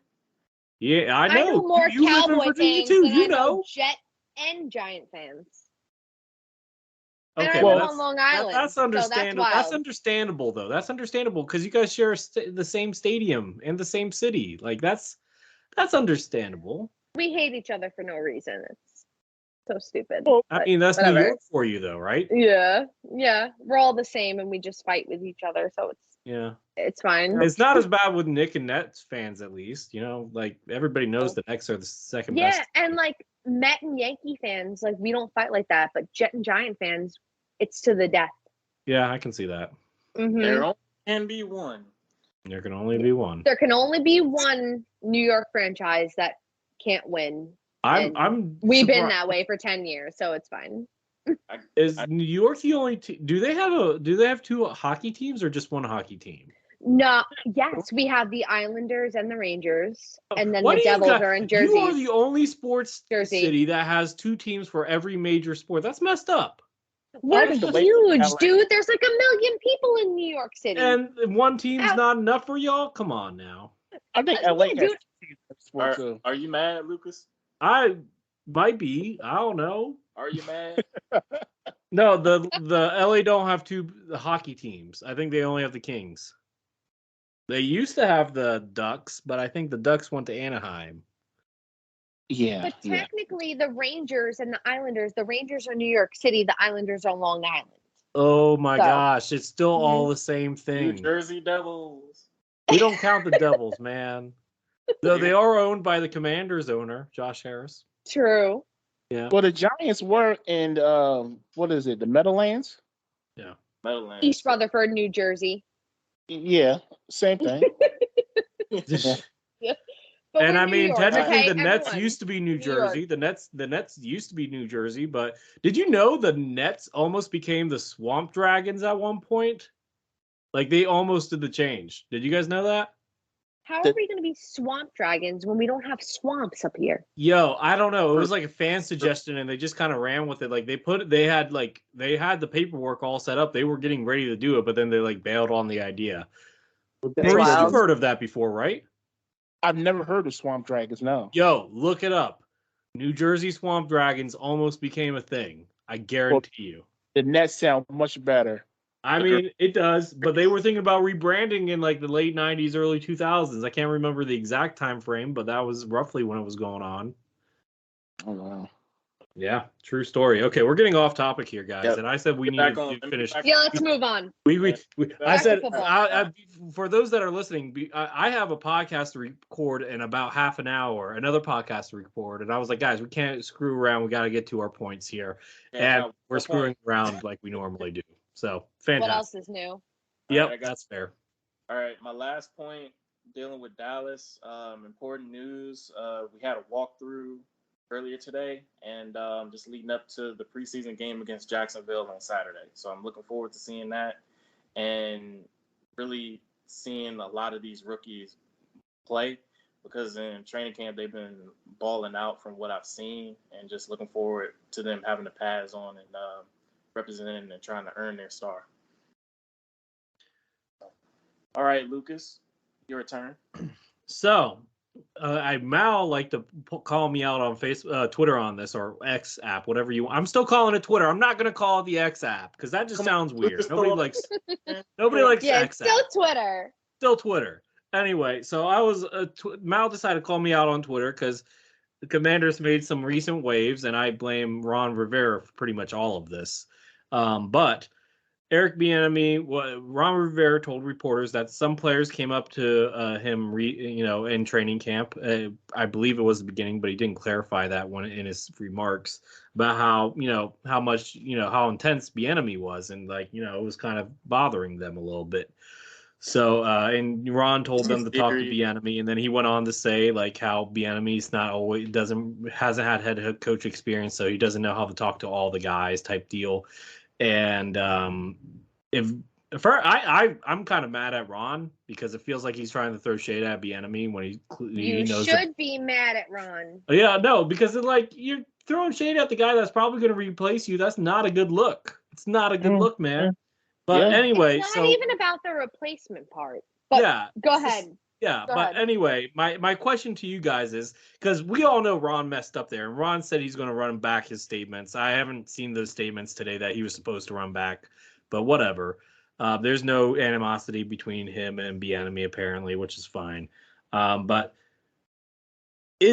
Speaker 1: Yeah, I know.
Speaker 4: I know more
Speaker 1: you live in
Speaker 4: Cowboy
Speaker 1: Virginia
Speaker 4: fans
Speaker 1: too.
Speaker 4: than
Speaker 1: You
Speaker 4: I know
Speaker 1: know.
Speaker 4: Jet and Giant fans.
Speaker 1: Okay,
Speaker 4: and I live on Long Island.
Speaker 1: That's understandable.
Speaker 4: So
Speaker 1: that's understandable, though. That's understandable because you guys share the same stadium and the same city. Like that's understandable.
Speaker 4: We hate each other for no reason. It's so stupid.
Speaker 1: Well, that's whatever. New York for you, though, right?
Speaker 4: Yeah. We're all the same, and we just fight with each other, so it's fine.
Speaker 1: It's not as bad with Nick and Nets fans, at least. Like everybody knows the Nets are the second best.
Speaker 4: Yeah, and like Met and Yankee fans, like we don't fight like that, but Jet and Giant fans, it's to the death.
Speaker 1: Yeah, I can see that.
Speaker 4: Mm-hmm.
Speaker 2: There only can be one.
Speaker 1: There can only be one.
Speaker 4: There can only be one New York franchise that can't win. We've been that way for 10 years, so it's fine.
Speaker 1: Is New York the only team? Do they have two hockey teams or just one hockey team?
Speaker 4: No, yes, we have the Islanders and the Rangers, and then the Devils are in Jersey.
Speaker 1: You are the only sports city that has two teams for every major sport. That's messed up.
Speaker 4: We're huge, dude. There's like 1 million people in New York City.
Speaker 1: And one team's not enough for y'all? Come on now.
Speaker 3: I think LA has two sports too.
Speaker 2: Are you mad, Lucas?
Speaker 1: I might be. I don't know.
Speaker 2: Are you mad?
Speaker 1: No, the LA don't have two hockey teams. I think they only have the Kings. They used to have the Ducks, but I think the Ducks went to Anaheim.
Speaker 3: Yeah.
Speaker 4: But technically, the Rangers and the Islanders, the Rangers are New York City, the Islanders are Long Island.
Speaker 1: Oh my gosh, it's still all the same thing.
Speaker 2: New Jersey Devils.
Speaker 1: We don't count the Devils, man. Though they are owned by the Commanders owner, Josh Harris.
Speaker 4: True.
Speaker 1: Yeah.
Speaker 3: Well, the Giants were in what is it, the Meadowlands?
Speaker 1: Yeah.
Speaker 2: Meadowlands.
Speaker 4: East Rutherford, New Jersey.
Speaker 3: Yeah, same thing.
Speaker 1: And I mean, technically, the Nets used to be New Jersey. The Nets used to be New Jersey. But did you know the Nets almost became the Swamp Dragons at one point? Like they almost did the change. Did you guys know that?
Speaker 4: How are we going to be Swamp Dragons when we don't have swamps up here?
Speaker 1: Yo, I don't know. It was like a fan suggestion, and they just kind of ran with it. Like they had the paperwork all set up. They were getting ready to do it, but then they like bailed on the idea. Maurice, you've heard of that before, right?
Speaker 3: I've never heard of Swamp Dragons. No.
Speaker 1: Yo, look it up. New Jersey Swamp Dragons almost became a thing. I guarantee you.
Speaker 3: The Nets sound much better.
Speaker 1: I mean, it does, but they were thinking about rebranding in like the late 90s, early 2000s. I can't remember the exact time frame, but that was roughly when it was going on.
Speaker 3: Oh, wow.
Speaker 1: Yeah, true story. Okay, we're getting off topic here, guys. Yep. And I said we need to finish.
Speaker 4: Yeah, let's move on.
Speaker 1: I said, for those that are listening, I have a podcast to record in about half an hour, another podcast to record. And I was like, guys, we can't screw around. We got to get to our points here. And we're screwing around like we normally do. So, fantastic.
Speaker 4: What else is new?
Speaker 1: Yep, that's fair.
Speaker 2: All right, my last point dealing with Dallas. Important news. We had a walkthrough earlier today, and just leading up to the preseason game against Jacksonville on Saturday. So I'm looking forward to seeing that and really seeing a lot of these rookies play, because in training camp they've been balling out from what I've seen, and just looking forward to them having to pass on and representing and trying to earn their star. All right, Lucas, your turn.
Speaker 1: So, Mal like to call me out on Twitter on this, or X app, whatever you want. I'm still calling it Twitter. I'm not gonna call it the X app because that just sounds weird. Nobody likes
Speaker 4: Yeah,
Speaker 1: X
Speaker 4: it's still
Speaker 1: app.
Speaker 4: Twitter.
Speaker 1: Still Twitter. Anyway, so I was Mal decided to call me out on Twitter because the Commanders made some recent waves, and I blame Ron Rivera for pretty much all of this. But Eric Bieniemy, Ron Rivera told reporters that some players came up to him, in training camp. I believe it was the beginning, but he didn't clarify that one in his remarks about how much, how intense Bieniemy was, and it was kind of bothering them a little bit. So, and Ron told them to talk to Bieniemy, and then he went on to say how Bieniemy's hasn't had head coach experience, so he doesn't know how to talk to all the guys type deal. And I'm kind of mad at Ron because it feels like he's trying to throw shade at Bieniemy when he knows.
Speaker 4: You should be mad at Ron.
Speaker 1: Yeah, no, because you're throwing shade at the guy that's probably going to replace you. That's not a good look. It's not a good look, man. But anyway,
Speaker 4: it's not even about the replacement part. But yeah, go ahead.
Speaker 1: Anyway, my question to you guys is, because we all know Ron messed up there, and Ron said he's going to run back his statements. I haven't seen those statements today that he was supposed to run back, but whatever. There's no animosity between him and Bieniemy apparently, which is fine. But we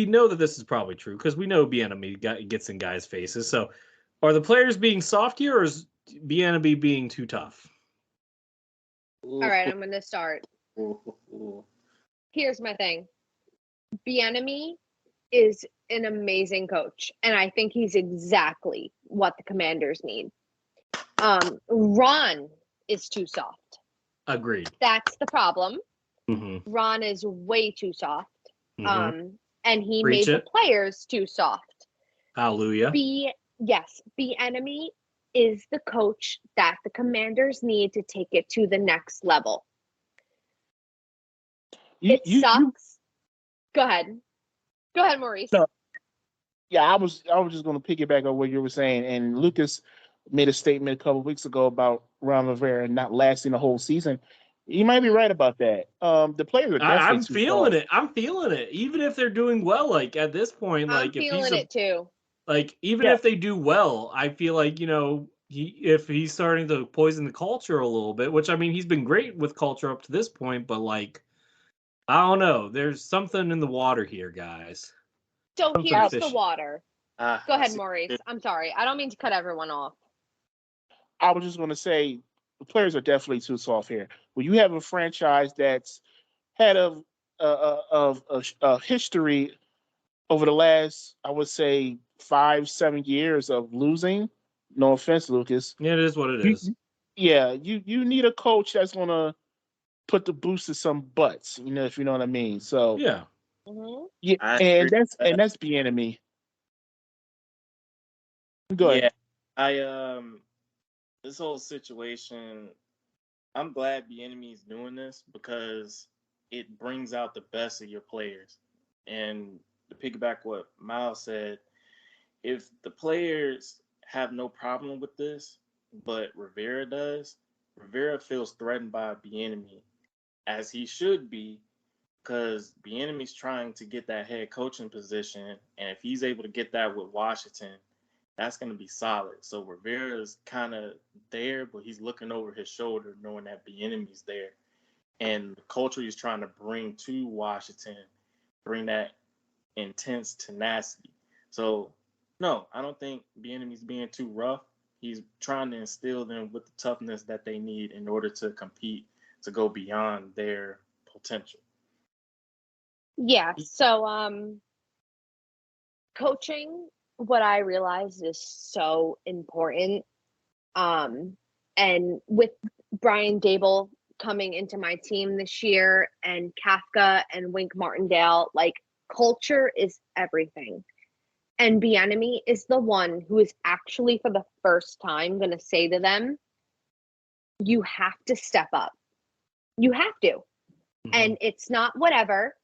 Speaker 1: know that this is probably true because we know Bieniemy gets in guys' faces. So, are the players being soft here, or is Bieniemy being too tough?
Speaker 4: All right, I'm going to start. Here's my thing. Bieniemy is an amazing coach, and I think he's exactly what the Commanders need. Ron is too soft.
Speaker 1: Agreed.
Speaker 4: That's the problem.
Speaker 1: Mm-hmm.
Speaker 4: Ron is way too soft.
Speaker 1: Mm-hmm.
Speaker 4: And he made the players too soft.
Speaker 1: Hallelujah.
Speaker 4: Bieniemy is the coach that the Commanders need to take it to the next level. It sucks. Go ahead, Maurice.
Speaker 3: No, yeah, I was just going to piggyback on what you were saying, and Lucas made a statement a couple of weeks ago about Ron Rivera not lasting the whole season. You might be right about that. The players are definitely
Speaker 1: I'm feeling it. I'm feeling it. Even if they're doing well, at this point,
Speaker 4: I'm feeling it too.
Speaker 1: If they do well, I feel if he's starting to poison the culture a little bit, which he's been great with culture up to this point, but I don't know. There's something in the water here, guys.
Speaker 4: So here's the water. Go ahead, Maurice. I'm sorry. I don't mean to cut everyone off.
Speaker 3: I was just going to say the players are definitely too soft here. When you have a franchise that's had a history over the last, I would say, 5-7 years of losing. No offense, Lucas.
Speaker 1: Yeah, it is what it is.
Speaker 3: You need a coach that's going to put the boost to some butts, if you know what I mean. So
Speaker 1: yeah,
Speaker 3: yeah, and that's Bieniemy. Go ahead.
Speaker 2: Yeah, this whole situation, I'm glad Bieniemy is doing this because it brings out the best of your players. And to piggyback what Miles said, if the players have no problem with this, but Rivera does, Rivera feels threatened by Bieniemy, as he should be, because Bieniemy's trying to get that head coaching position, and if he's able to get that with Washington, that's going to be solid. So Rivera's kind of there, but he's looking over his shoulder, knowing that Bieniemy's there, and the culture he's trying to bring to Washington, bring that intense tenacity. So no, I don't think Bieniemy's being too rough. He's trying to instill them with the toughness that they need in order to compete, to go beyond their potential.
Speaker 4: Yeah. So, coaching, what I realized is so important. And with Brian Dable coming into my team this year, and Kafka and Wink Martindale, like, culture is everything. And Bieniemy is the one who is actually, for the first time, going to say to them, you have to step up. You have to.
Speaker 1: Mhm.
Speaker 4: And it's not whatever.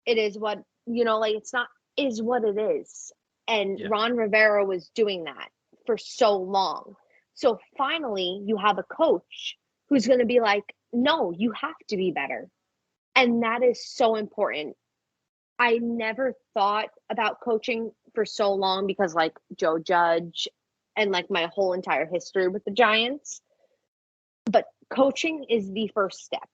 Speaker 4: It is what, like, it's not is what it is. And
Speaker 1: Yeah.
Speaker 4: Ron Rivera was doing that for so long. So finally, you have a coach who's going to be like, no, you have to be better. And that is so important. I never thought about coaching for so long because, like, Joe Judge and, like, my whole entire history with the Giants. But coaching is the first step.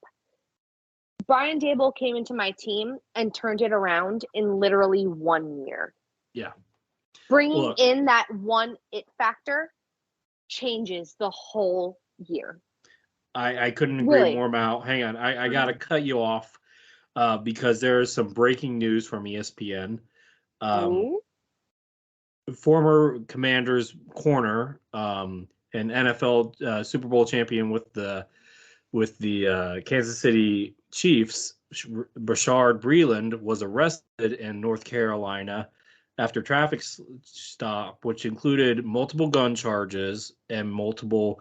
Speaker 4: Brian Daboll came into my team and turned it around in literally 1 year.
Speaker 1: Yeah.
Speaker 4: Bringing
Speaker 1: Well,
Speaker 4: in that one it factor changes the whole year.
Speaker 1: I couldn't agree
Speaker 4: Really?
Speaker 1: more, Mal. Hang on. I got to cut you off because there is some breaking news from ESPN.
Speaker 4: Ooh.
Speaker 1: Former Commanders corner, an NFL Super Bowl champion with the Kansas City Chiefs, Bashard Breeland, was arrested in North Carolina after traffic stop, which included multiple gun charges and multiple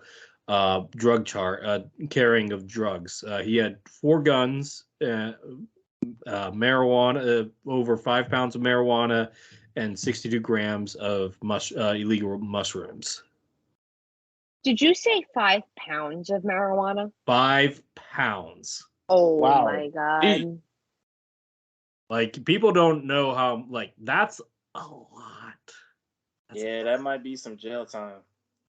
Speaker 1: carrying of drugs. He had 4 guns, marijuana, over 5 pounds of marijuana, and 62 grams of illegal mushrooms.
Speaker 4: Did you say 5 pounds of marijuana?
Speaker 1: 5 pounds.
Speaker 4: Oh
Speaker 3: Wow.
Speaker 4: my God.
Speaker 1: Like, people don't know how, like, that's a lot.
Speaker 2: That might be some jail time.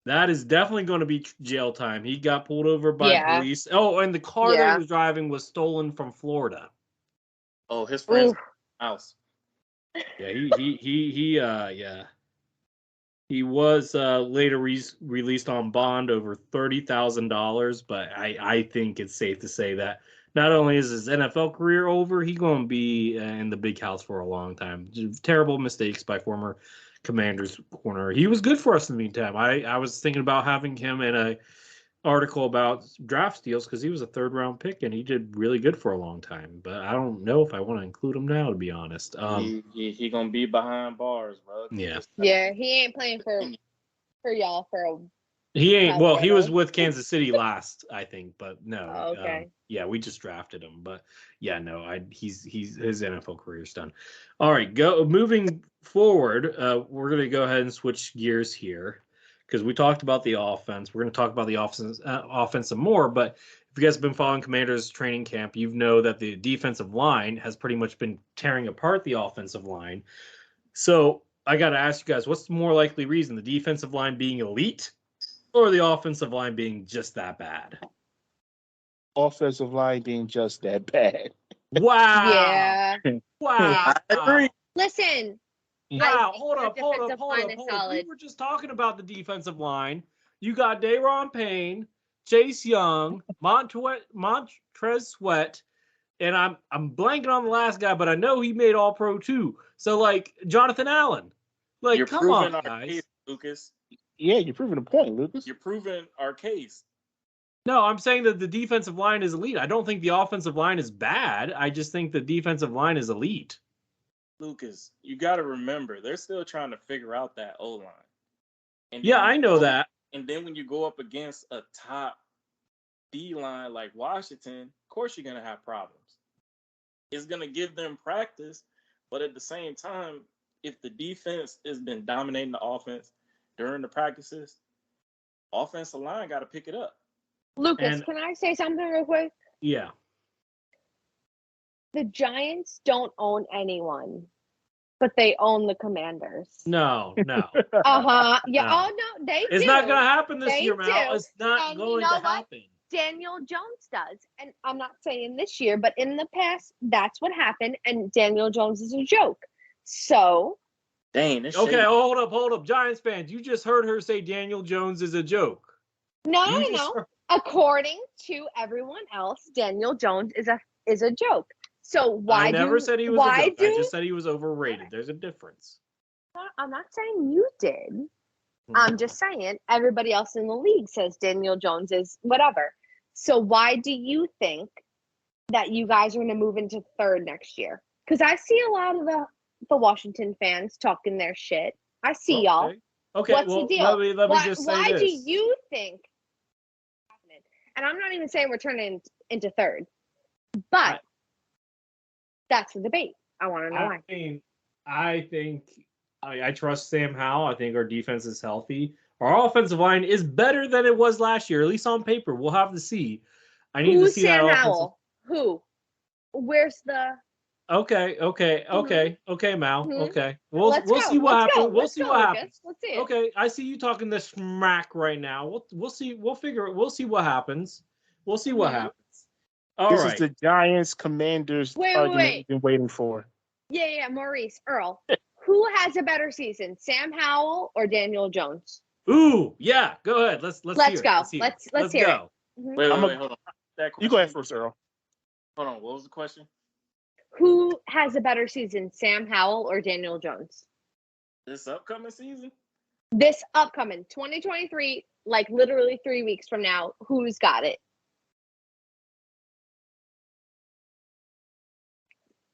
Speaker 1: That is definitely going to be jail time. He got pulled over by
Speaker 4: Yeah.
Speaker 1: police. Oh, and the car that
Speaker 4: Yeah.
Speaker 1: he was driving was stolen from Florida.
Speaker 2: Oh, his friend's
Speaker 4: Oof.
Speaker 2: house.
Speaker 1: Yeah, yeah. He was later released on bond over $30,000, but I think it's safe to say that not only is his NFL career over, he's going to be in the big house for a long time. Terrible mistakes by former Commanders corner. He was good for us in the meantime. I was thinking about having him in a article about draft steals because he was a 3rd-round pick and he did really good for a long time. But I don't know if I want to include him now, to be honest.
Speaker 2: He gonna be behind bars, bro.
Speaker 1: Yeah.
Speaker 4: Yeah, he ain't playing for y'all for a
Speaker 1: He ain't. Well, he was
Speaker 4: However.
Speaker 1: with Kansas City last, I think, but no.
Speaker 4: Oh, okay.
Speaker 1: Yeah, we just drafted him, but yeah, no. He's his NFL career's done. All right, moving forward. We're gonna go ahead and switch gears here because we talked about the offense. We're gonna talk about the offense some more. But if you guys have been following Commanders training camp, you know that the defensive line has pretty much been tearing apart the offensive line. So I got to ask you guys, what's the more likely reason? The defensive line being elite, or the offensive line being just that bad?
Speaker 3: Offensive line being just that bad.
Speaker 1: Wow.
Speaker 4: Yeah.
Speaker 1: Wow.
Speaker 2: I agree.
Speaker 4: Listen,
Speaker 1: Wow.
Speaker 4: I think
Speaker 1: Hold
Speaker 4: our
Speaker 1: up.
Speaker 4: defensive line is
Speaker 1: We
Speaker 4: solid.
Speaker 1: were just talking about the defensive line. You got Daron Payne, Chase Young, Montrez Sweat, and I'm blanking on the last guy, but I know he made All Pro too. So, like, Jonathan Allen. Like,
Speaker 2: You're
Speaker 1: come
Speaker 2: proving
Speaker 1: on,
Speaker 2: our
Speaker 1: guys.
Speaker 2: case, Lucas.
Speaker 3: Yeah, you're proving a point, Lucas.
Speaker 2: You're proving our case.
Speaker 1: No, I'm saying that the defensive line is elite. I don't think the offensive line is bad. I just think the defensive line is elite.
Speaker 2: Lucas, you got to remember, they're still trying to figure out that O-line. And
Speaker 1: Yeah,
Speaker 2: then
Speaker 1: I know that.
Speaker 2: And then when you go up against a top D-line like Washington, of course you're going to have problems. It's going to give them practice, but at the same time, if the defense has been dominating the offense during the practices, offensive line got to pick it up.
Speaker 4: Lucas, can I say something real quick?
Speaker 1: Yeah.
Speaker 4: The Giants don't own anyone, but they own the Commanders.
Speaker 1: No.
Speaker 4: Uh-huh. Yeah.
Speaker 1: No.
Speaker 4: Oh, no, they do.
Speaker 1: It's not going to happen this
Speaker 4: They
Speaker 1: year, Mal.
Speaker 4: do.
Speaker 1: It's not
Speaker 4: And
Speaker 1: going
Speaker 4: you know
Speaker 1: to
Speaker 4: what?
Speaker 1: happen.
Speaker 4: Daniel Jones does. And I'm not saying this year, but in the past, that's what happened. And Daniel Jones is a joke. So.
Speaker 2: Dang, this
Speaker 1: Okay,
Speaker 2: shit.
Speaker 1: hold up. Giants fans, you just heard her say Daniel Jones is a joke.
Speaker 4: No. According to everyone else, Daniel Jones is a joke. So why
Speaker 1: I never said he was a joke. I just said he was overrated. There's a difference.
Speaker 4: I'm not saying you did. I'm just saying everybody else in the league says Daniel Jones is whatever. So why do you think that you guys are going to move into third next year? Because I see a lot of the Washington fans talking their shit. I see y'all.
Speaker 1: Okay,
Speaker 4: What's
Speaker 1: well,
Speaker 4: the deal?
Speaker 1: let me just say
Speaker 4: why
Speaker 1: this.
Speaker 4: do you think? And I'm not even saying we're turning into third, but that's the debate. I want to know why.
Speaker 1: I mean, I think I trust Sam Howell. I think our defense is healthy. Our offensive line is better than it was last year, at least on paper. We'll have to see. I need to
Speaker 4: Who's
Speaker 1: see
Speaker 4: Sam
Speaker 1: that
Speaker 4: Howell? Who? Where's the?
Speaker 1: Okay, Mal.
Speaker 4: Mhm.
Speaker 1: Okay,
Speaker 4: Let's
Speaker 1: we'll
Speaker 4: go.
Speaker 1: see what
Speaker 4: Let's
Speaker 1: happens.
Speaker 4: go.
Speaker 1: We'll
Speaker 4: Let's
Speaker 1: see
Speaker 4: go,
Speaker 1: what
Speaker 4: Lucas.
Speaker 1: happens.
Speaker 4: Let's see it.
Speaker 1: Okay, I see you talking this smack right now. We'll see. We'll figure it. We'll see what happens. We'll see what
Speaker 4: Mhm.
Speaker 1: happens. All
Speaker 3: This
Speaker 1: right.
Speaker 3: is the Giants Commanders argument we've been waiting for.
Speaker 4: Yeah, Maurice, Earl. Who has a better season, Sam Howell or Daniel Jones?
Speaker 1: Ooh, yeah. Go ahead. Let's hear it.
Speaker 4: Go.
Speaker 1: Let's hear it.
Speaker 4: Let's hear
Speaker 1: go.
Speaker 4: it. Mhm.
Speaker 2: Wait, hold on. That
Speaker 3: You go ahead first, Earl.
Speaker 2: Hold on. What was the question?
Speaker 4: Who has a better season, Sam Howell or Daniel Jones?
Speaker 2: This upcoming season?
Speaker 4: This upcoming 2023, like literally 3 weeks from now, who's got it?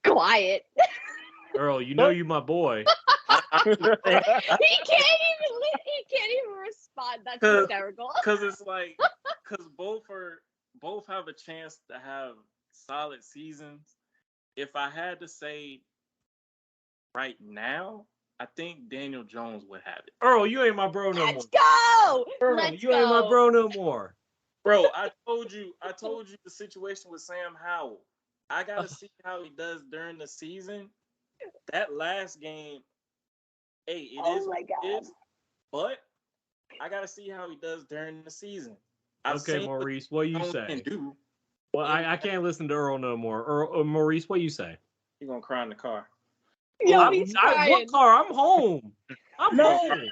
Speaker 4: Quiet.
Speaker 1: Earl, you know you my boy.
Speaker 4: He can't even respond. That's hysterical.
Speaker 2: Because it's like, because both have a chance to have solid seasons. If I had to say right now, I think Daniel Jones would have it.
Speaker 1: Earl, you ain't my bro no more.
Speaker 4: Let's go.
Speaker 1: Earl,
Speaker 4: Let's
Speaker 1: you
Speaker 4: go.
Speaker 1: ain't my bro no more.
Speaker 2: Bro, I told you the situation with Sam Howell. I gotta see how he does during the season. That last game, hey, it is what it is, but I gotta see how he does during the season.
Speaker 1: Okay, Maurice, what you say?
Speaker 2: Can do.
Speaker 1: Well, I can't listen to Earl no more. Maurice, what you say?
Speaker 2: You're gonna cry in the car.
Speaker 4: Yo, he's crying.
Speaker 1: What car? I'm home. I'm home.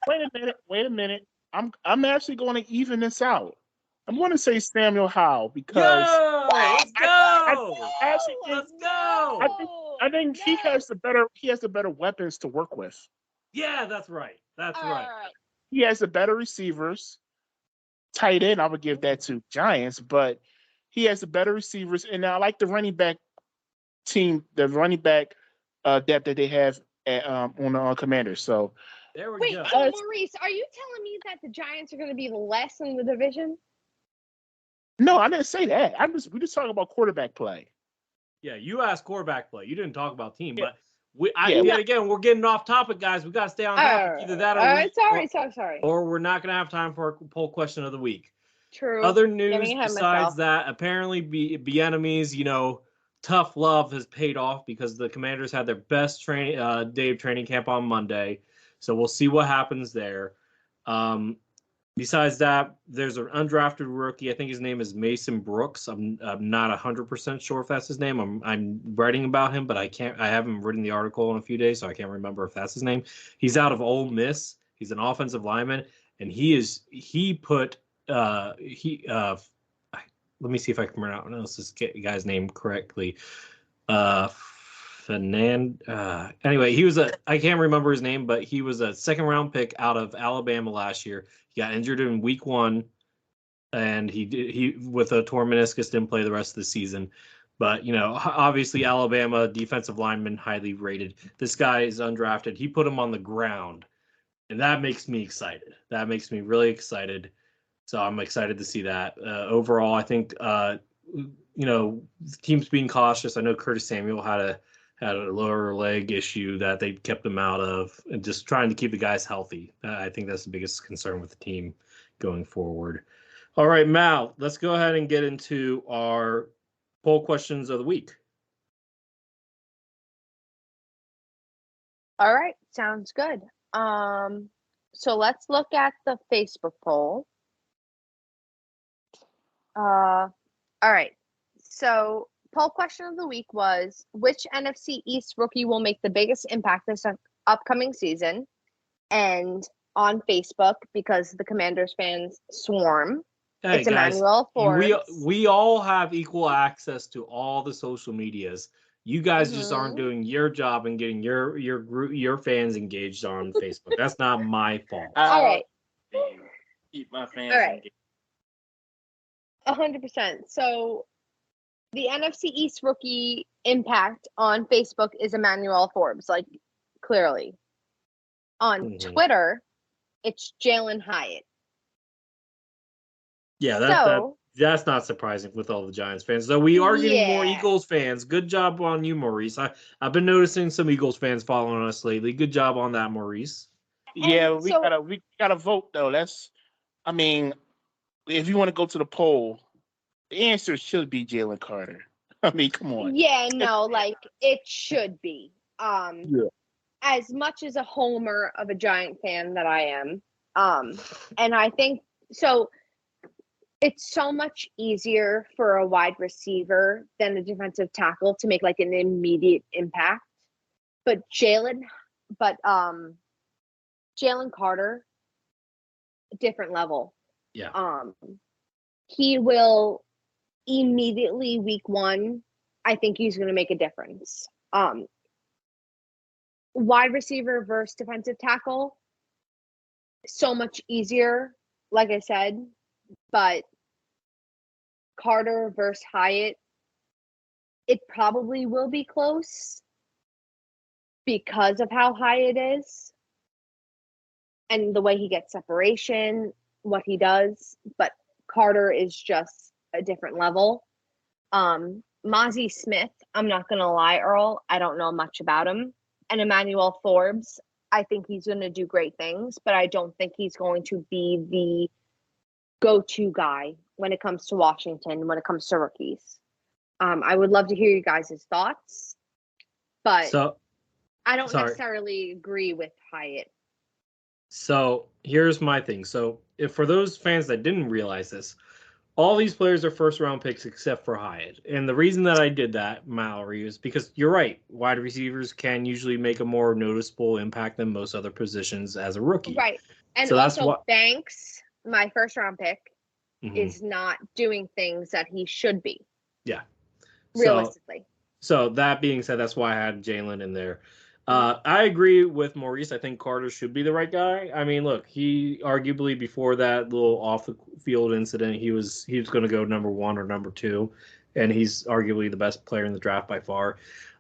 Speaker 3: Wait a minute. I'm actually going to even this out. I'm going to say Samuel Howell because
Speaker 1: let's go.
Speaker 3: Let's
Speaker 1: go.
Speaker 3: I think he has the better weapons to work with.
Speaker 1: Yeah, that's right. That's right.
Speaker 3: He has the better receivers. Tight end, I would give that to Giants, but he has the better receivers, and I like the running back team, the running back depth that they have on the Commanders. So
Speaker 1: there we
Speaker 4: go.
Speaker 1: So
Speaker 4: Maurice, are you telling me that the Giants are going to be less in the division?
Speaker 3: No, I didn't say that. We just talking about quarterback play.
Speaker 1: Yeah, you asked quarterback play. You didn't talk about team, but again, we're getting off topic, guys. We got to stay on topic. Either that or
Speaker 4: sorry.
Speaker 1: Or we're not going to have time for our poll question of the week.
Speaker 4: True.
Speaker 1: Other news besides that, apparently Bieniemy's, tough love has paid off because the Commanders had their best day of training camp on Monday. So we'll see what happens there. Besides that, there's an undrafted rookie. I think his name is Mason Brooks. I'm not 100% sure if that's his name. I'm writing about him, but I haven't written the article in a few days, so I can't remember if that's his name. He's out of Ole Miss. He's an offensive lineman, and let me see if I can pronounce this guy's name correctly. Anyway, I can't remember his name, but he was a second round pick out of Alabama last year. He got injured in week 1, and he with a torn meniscus didn't play the rest of the season. But obviously Alabama defensive lineman, highly rated. This guy is undrafted. He put him on the ground, and that makes me excited. That makes me really excited. So I'm excited to see that. Overall, I think the team's being cautious. I know Curtis Samuel had a lower leg issue that they kept him out of, and just trying to keep the guys healthy. I think that's the biggest concern with the team going forward. All right, Mal, let's go ahead and get into our poll questions of the week.
Speaker 4: All right, sounds good. So let's look at the Facebook poll. All right. So poll question of the week was, which NFC East rookie will make the biggest impact this upcoming season? And on Facebook, because the Commanders fans swarm, it's
Speaker 1: guys,
Speaker 4: Emmanuel Forbes.
Speaker 1: We all have equal access to all the social medias. You guys just aren't doing your job and getting your fans engaged on Facebook. That's not my fault.
Speaker 4: All right.
Speaker 2: Keep my fans engaged.
Speaker 4: 100%. So the NFC East rookie impact on Facebook is Emmanuel Forbes, like clearly. On Twitter, it's Jalen Hyatt.
Speaker 1: Yeah,
Speaker 4: So
Speaker 1: that's not surprising with all the Giants fans. So we are getting more Eagles fans. Good job on you, Maurice. I've been noticing some Eagles fans following us lately. Good job on that, Maurice.
Speaker 3: Yeah, we gotta vote though. I mean, if you want to go to the poll, the answer should be Jalen Carter. I mean, come on.
Speaker 4: Yeah, no, like it should be.
Speaker 3: Yeah.
Speaker 4: As much as a homer of a Giant fan that I am, and I think so. It's so much easier for a wide receiver than a defensive tackle to make like an immediate impact. But Jalen Carter, different level.
Speaker 1: Yeah.
Speaker 4: He will immediately week one. I think he's going to make a difference. Wide receiver versus defensive tackle, so much easier, like I said, but Carter versus Hyatt, it probably will be close because of how high it is and the way he gets separation, what he does. But Carter is just a different level. Mozzie Smith, I'm not going to lie, Earl, I don't know much about him. And Emmanuel Forbes, I think he's going to do great things, but I don't think he's going to be the go-to guy when it comes to Washington, when it comes to rookies. I would love to hear you guys' thoughts, but I don't necessarily agree with Hyatt.
Speaker 1: So here's my thing. So if for those fans that didn't realize this, all these players are first-round picks except for Hyatt. And the reason that I did that, Mallory, is because you're right. Wide receivers can usually make a more noticeable impact than most other positions as a rookie.
Speaker 4: Right. And so also Banks, my first-round pick, is not doing things that he should be.
Speaker 1: Yeah.
Speaker 4: Realistically.
Speaker 1: So that being said, that's why I had Jalen in there. I agree with Maurice. I think Carter should be the right guy. I mean, look, he arguably before that little off the field incident, he was going to go number 1 or number 2, and he's arguably the best player in the draft by far.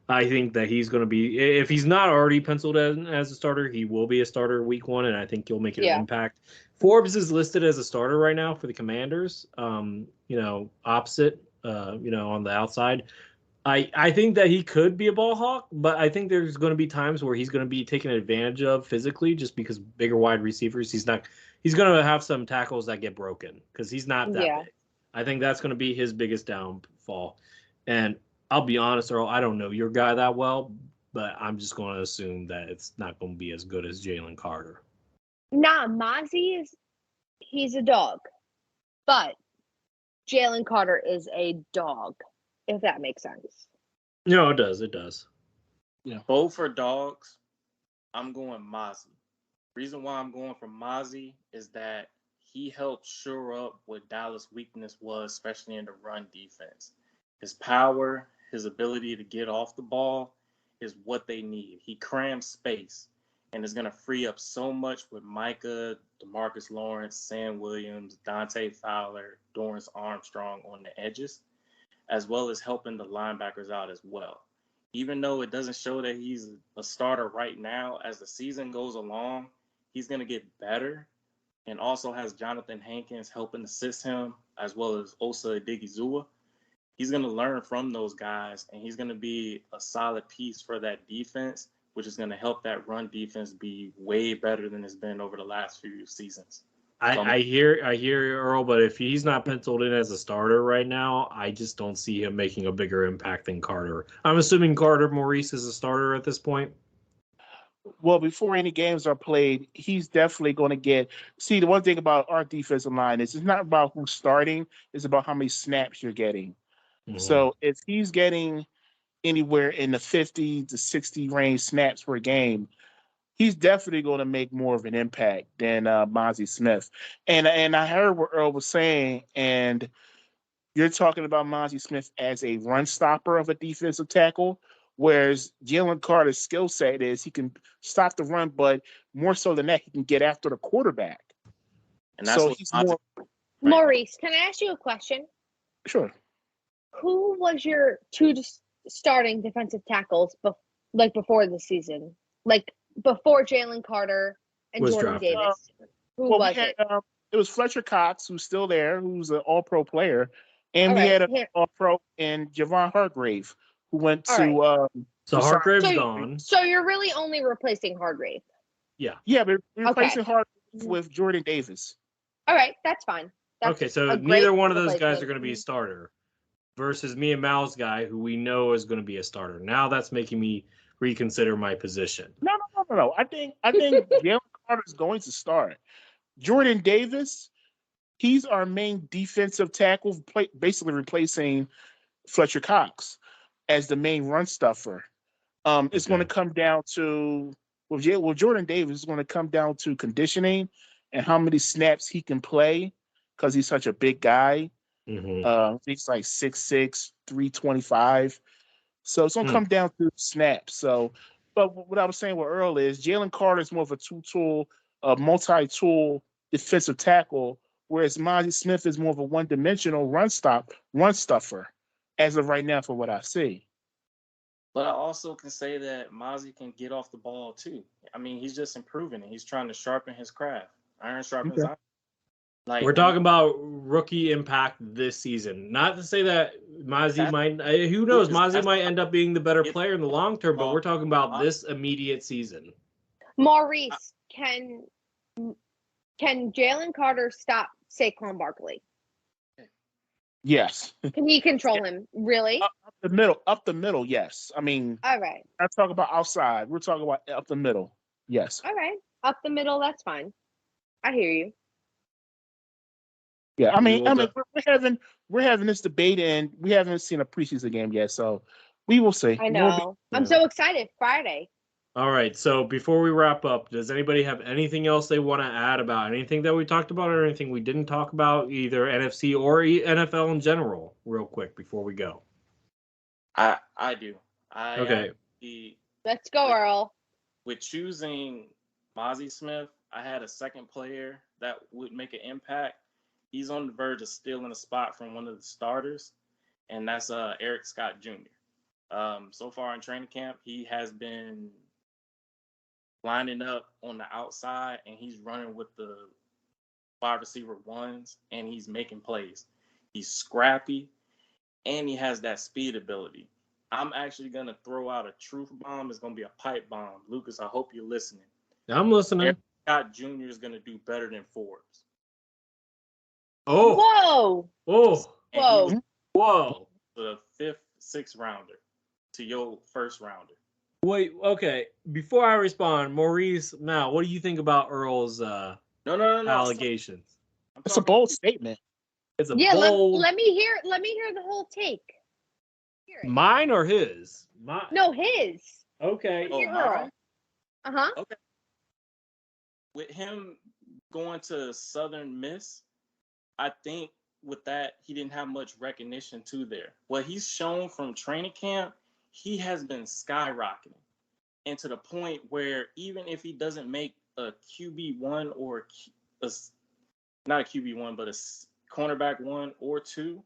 Speaker 1: I think that he's going to be, if he's not already penciled in as a starter, he will be a starter week 1, and I think he'll make an impact. Forbes is listed as a starter right now for the Commanders. Opposite, on the outside. I think that he could be a ball hawk, but I think there's going to be times where he's going to be taken advantage of physically just because bigger wide receivers. He's going to have some tackles that get broken because he's not that big. I think that's going to be his biggest downfall. And I'll be honest, Earl, I don't know your guy that well, but I'm just going to assume that it's not going to be as good as Jalen Carter.
Speaker 4: Nah, Mozzie he's a dog, but Jalen Carter is a dog. If that makes sense.
Speaker 1: No, it does. It does.
Speaker 2: Yeah. Both for dogs. I'm going Mozzie. Reason why I'm going for Mozzie is that he helped shore up what Dallas' weakness was, especially in the run defense. His power, his ability to get off the ball is what they need. He crams space and is going to free up so much with Micah, DeMarcus Lawrence, Sam Williams, Dante Fowler, Dorrance Armstrong on the edges, as well as helping the linebackers out as well. Even though it doesn't show that he's a starter right now, as the season goes along, he's going to get better, and also has Jonathan Hankins helping assist him, as well as Osa Odigizua. He's going to learn from those guys, and he's going to be a solid piece for that defense, which is going to help that run defense be way better than it's been over the last few seasons.
Speaker 1: I hear Earl, but if he's not penciled in as a starter right now, I just don't see him making a bigger impact than Carter. I'm assuming Carter Maurice is a starter at this point.
Speaker 3: Well, before any games are played, he's definitely going to get. See, the one thing about our defensive line is it's not about who's starting; it's about how many snaps you're getting. Mm-hmm. So if he's getting anywhere in the 50 to 60 range snaps per game, he's definitely going to make more of an impact than Mozzie Smith. And I heard what Earl was saying, and you're talking about Mozzie Smith as a run stopper of a defensive tackle, whereas Jalen Carter's skill set is he can stop the run, but more so than that, he can get after the quarterback.
Speaker 2: And that's so he's more.
Speaker 4: Maurice, can I ask you a question?
Speaker 3: Sure.
Speaker 4: Who was your two starting defensive tackles before the season? Like before Jalen Carter and
Speaker 1: Was
Speaker 4: Jordan
Speaker 1: drafted.
Speaker 4: Davis? Who
Speaker 3: Well,
Speaker 4: was
Speaker 3: we had
Speaker 4: it?
Speaker 3: it was Fletcher Cox, who's still there, who's an All-Pro player, and
Speaker 4: All
Speaker 3: we
Speaker 4: right,
Speaker 3: had an
Speaker 4: here.
Speaker 3: All-Pro in Javon Hargrave, who went
Speaker 4: All
Speaker 3: to
Speaker 1: So
Speaker 3: to sign-
Speaker 1: Hargrave's
Speaker 4: So-
Speaker 1: gone.
Speaker 4: So you're really only replacing Hargrave.
Speaker 1: Yeah.
Speaker 3: Yeah, we're replacing
Speaker 4: Okay.
Speaker 3: Hargrave with Jordan Davis.
Speaker 4: All right, that's fine. That's
Speaker 1: Okay, so
Speaker 4: a
Speaker 1: neither
Speaker 4: great
Speaker 1: one of those guys
Speaker 4: replacement.
Speaker 1: are going to be a starter versus me and Mal's guy, who we know is going to be a starter. Now that's making me reconsider my position.
Speaker 3: No. I think Jalen Carter's going to start. Jordan Davis, he's our main defensive tackle, basically replacing Fletcher Cox as the main run stuffer. It's going to come down to with Jordan Davis. It's going to come down to conditioning and how many snaps he can play because he's such a big guy. He's like 6'6", 325. So it's going to come down to snaps. So, but what I was saying with Earl is Jalen Carter is more of a two-tool, multi-tool defensive tackle, whereas Mozzie Smith is more of a one-dimensional run stuffer as of right now for what I see.
Speaker 2: But I also can say that Mozzie can get off the ball too. I mean, he's just improving it. He's trying to sharpen his craft. Iron sharpens iron. Like,
Speaker 1: we're talking about rookie impact this season. Not to say that Mozzie might. Who knows? Mozzie might end up being the better player in the long term. But we're talking about this immediate season.
Speaker 4: Maurice, can Jalen Carter stop Saquon Barkley?
Speaker 3: Yes.
Speaker 4: Can he control him? Really?
Speaker 3: Up the middle, yes. I mean,
Speaker 4: All right.
Speaker 3: I'm not talking about outside. We're talking about up the middle. Yes.
Speaker 4: All right. Up the middle, that's fine. I hear you.
Speaker 3: Yeah, I mean, we're having this debate, and we haven't seen a preseason game yet, so we will see.
Speaker 4: I know. I'm so excited. Friday.
Speaker 1: All right. So before we wrap up, does anybody have anything else they want to add about anything that we talked about or anything we didn't talk about, either NFC or NFL in general, real quick before we go?
Speaker 2: I do.
Speaker 1: Okay.
Speaker 4: Let's go, Earl.
Speaker 2: With choosing Mozzie Smith, I had a second player that would make an impact. He's on the verge of stealing a spot from one of the starters, and that's Eric Scott Jr. So far in training camp, he has been lining up on the outside, and he's running with the wide receiver ones, and he's making plays. He's scrappy, and he has that speed ability. I'm actually going to throw out a truth bomb. It's going to be a pipe bomb. Lucas, I hope you're listening.
Speaker 1: I'm listening.
Speaker 2: Eric Scott Jr. is going to do better than Forbes.
Speaker 1: Oh.
Speaker 4: Whoa.
Speaker 1: Whoa.
Speaker 2: The 5th, 6th rounder to your first rounder.
Speaker 1: Wait, okay. Before I respond, Maurice, Mal, what do you think about Earl's allegations?
Speaker 3: It's a bold statement.
Speaker 1: It's a
Speaker 4: bold. Let me hear the whole take.
Speaker 1: Mine or his?
Speaker 4: No, his.
Speaker 1: Okay.
Speaker 2: Mine?
Speaker 4: Uh-huh.
Speaker 2: Okay. With him going to Southern Miss, I think with that, he didn't have much recognition to there. What he's shown from training camp, he has been skyrocketing. And to the point where even if he doesn't make a QB1 or not a QB1, but a cornerback 1 or 2,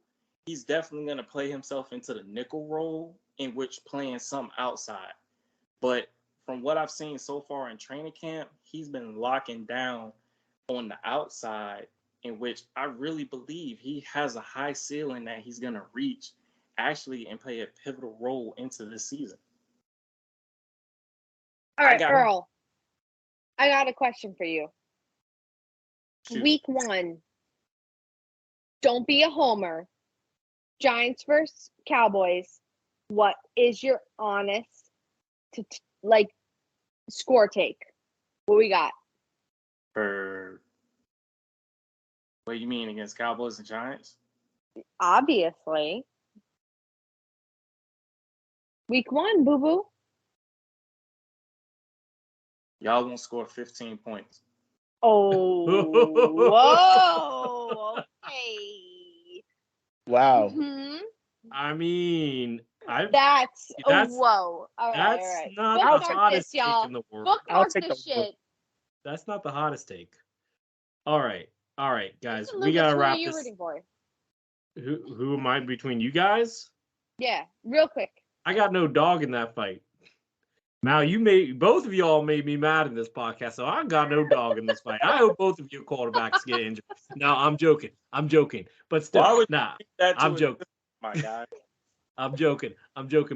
Speaker 2: he's definitely going to play himself into the nickel role, in which playing some outside. But from what I've seen so far in training camp, he's been locking down on the outside, in which I really believe he has a high ceiling that he's going to reach actually and play a pivotal role into this season.
Speaker 4: All right, Earl, I got a question for you.
Speaker 2: Shoot.
Speaker 4: Week 1, don't be a homer. Giants versus Cowboys. What is your honest score take? What we got?
Speaker 2: What you mean, against Cowboys and Giants?
Speaker 4: Obviously. Week 1, boo-boo.
Speaker 2: Y'all won't score 15 points.
Speaker 4: Oh, whoa. Okay.
Speaker 3: Wow.
Speaker 4: Mm-hmm.
Speaker 1: I mean,
Speaker 4: that's whoa. All right,
Speaker 1: that's not the hottest take in the world.
Speaker 4: Bookmark this shit.
Speaker 1: That's not the hottest take. All right. All right, guys,
Speaker 4: Listen,
Speaker 1: we
Speaker 4: Lucas,
Speaker 1: gotta
Speaker 4: who are
Speaker 1: wrap
Speaker 4: you
Speaker 1: this.
Speaker 4: rooting for?
Speaker 1: Who am I between you guys?
Speaker 4: Yeah, real quick.
Speaker 1: I got no dog in that fight. Now both of y'all made me mad in this podcast, so I got no dog in this fight. I hope both of your quarterbacks get injured. No, I'm joking. But still,
Speaker 2: Why would
Speaker 1: nah,
Speaker 2: you do that to
Speaker 1: I'm joking.
Speaker 2: my guy?
Speaker 1: I'm joking.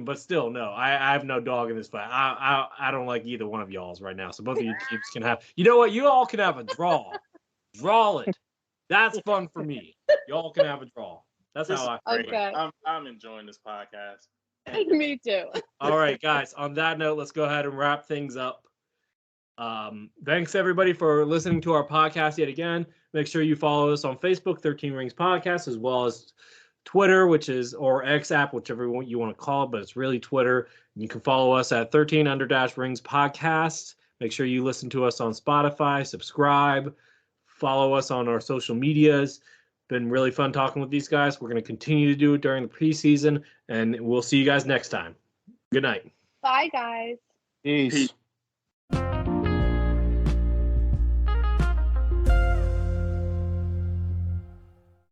Speaker 1: But still, no, I have no dog in this fight. I don't like either one of y'all's right now. So both of you teams can have. You know what? You all can have a draw. Draw it. That's fun for me. Y'all can have a draw. That's
Speaker 2: This
Speaker 1: how
Speaker 2: is
Speaker 1: I.
Speaker 2: great.
Speaker 4: Okay.
Speaker 2: I'm enjoying this podcast.
Speaker 4: Me too.
Speaker 1: All right, guys. On that note, let's go ahead and wrap things up. Thanks everybody for listening to our podcast yet again. Make sure you follow us on Facebook, 13 Rings Podcast, as well as Twitter, or X app, whichever one you want to call it, but it's really Twitter. You can follow us at 13_Rings Podcast. Make sure you listen to us on Spotify, subscribe, follow us on our social medias. Been really fun talking with these guys. We're going to continue to do it during the preseason, and we'll see you guys next time. Good night.
Speaker 4: Bye, guys.
Speaker 3: Peace.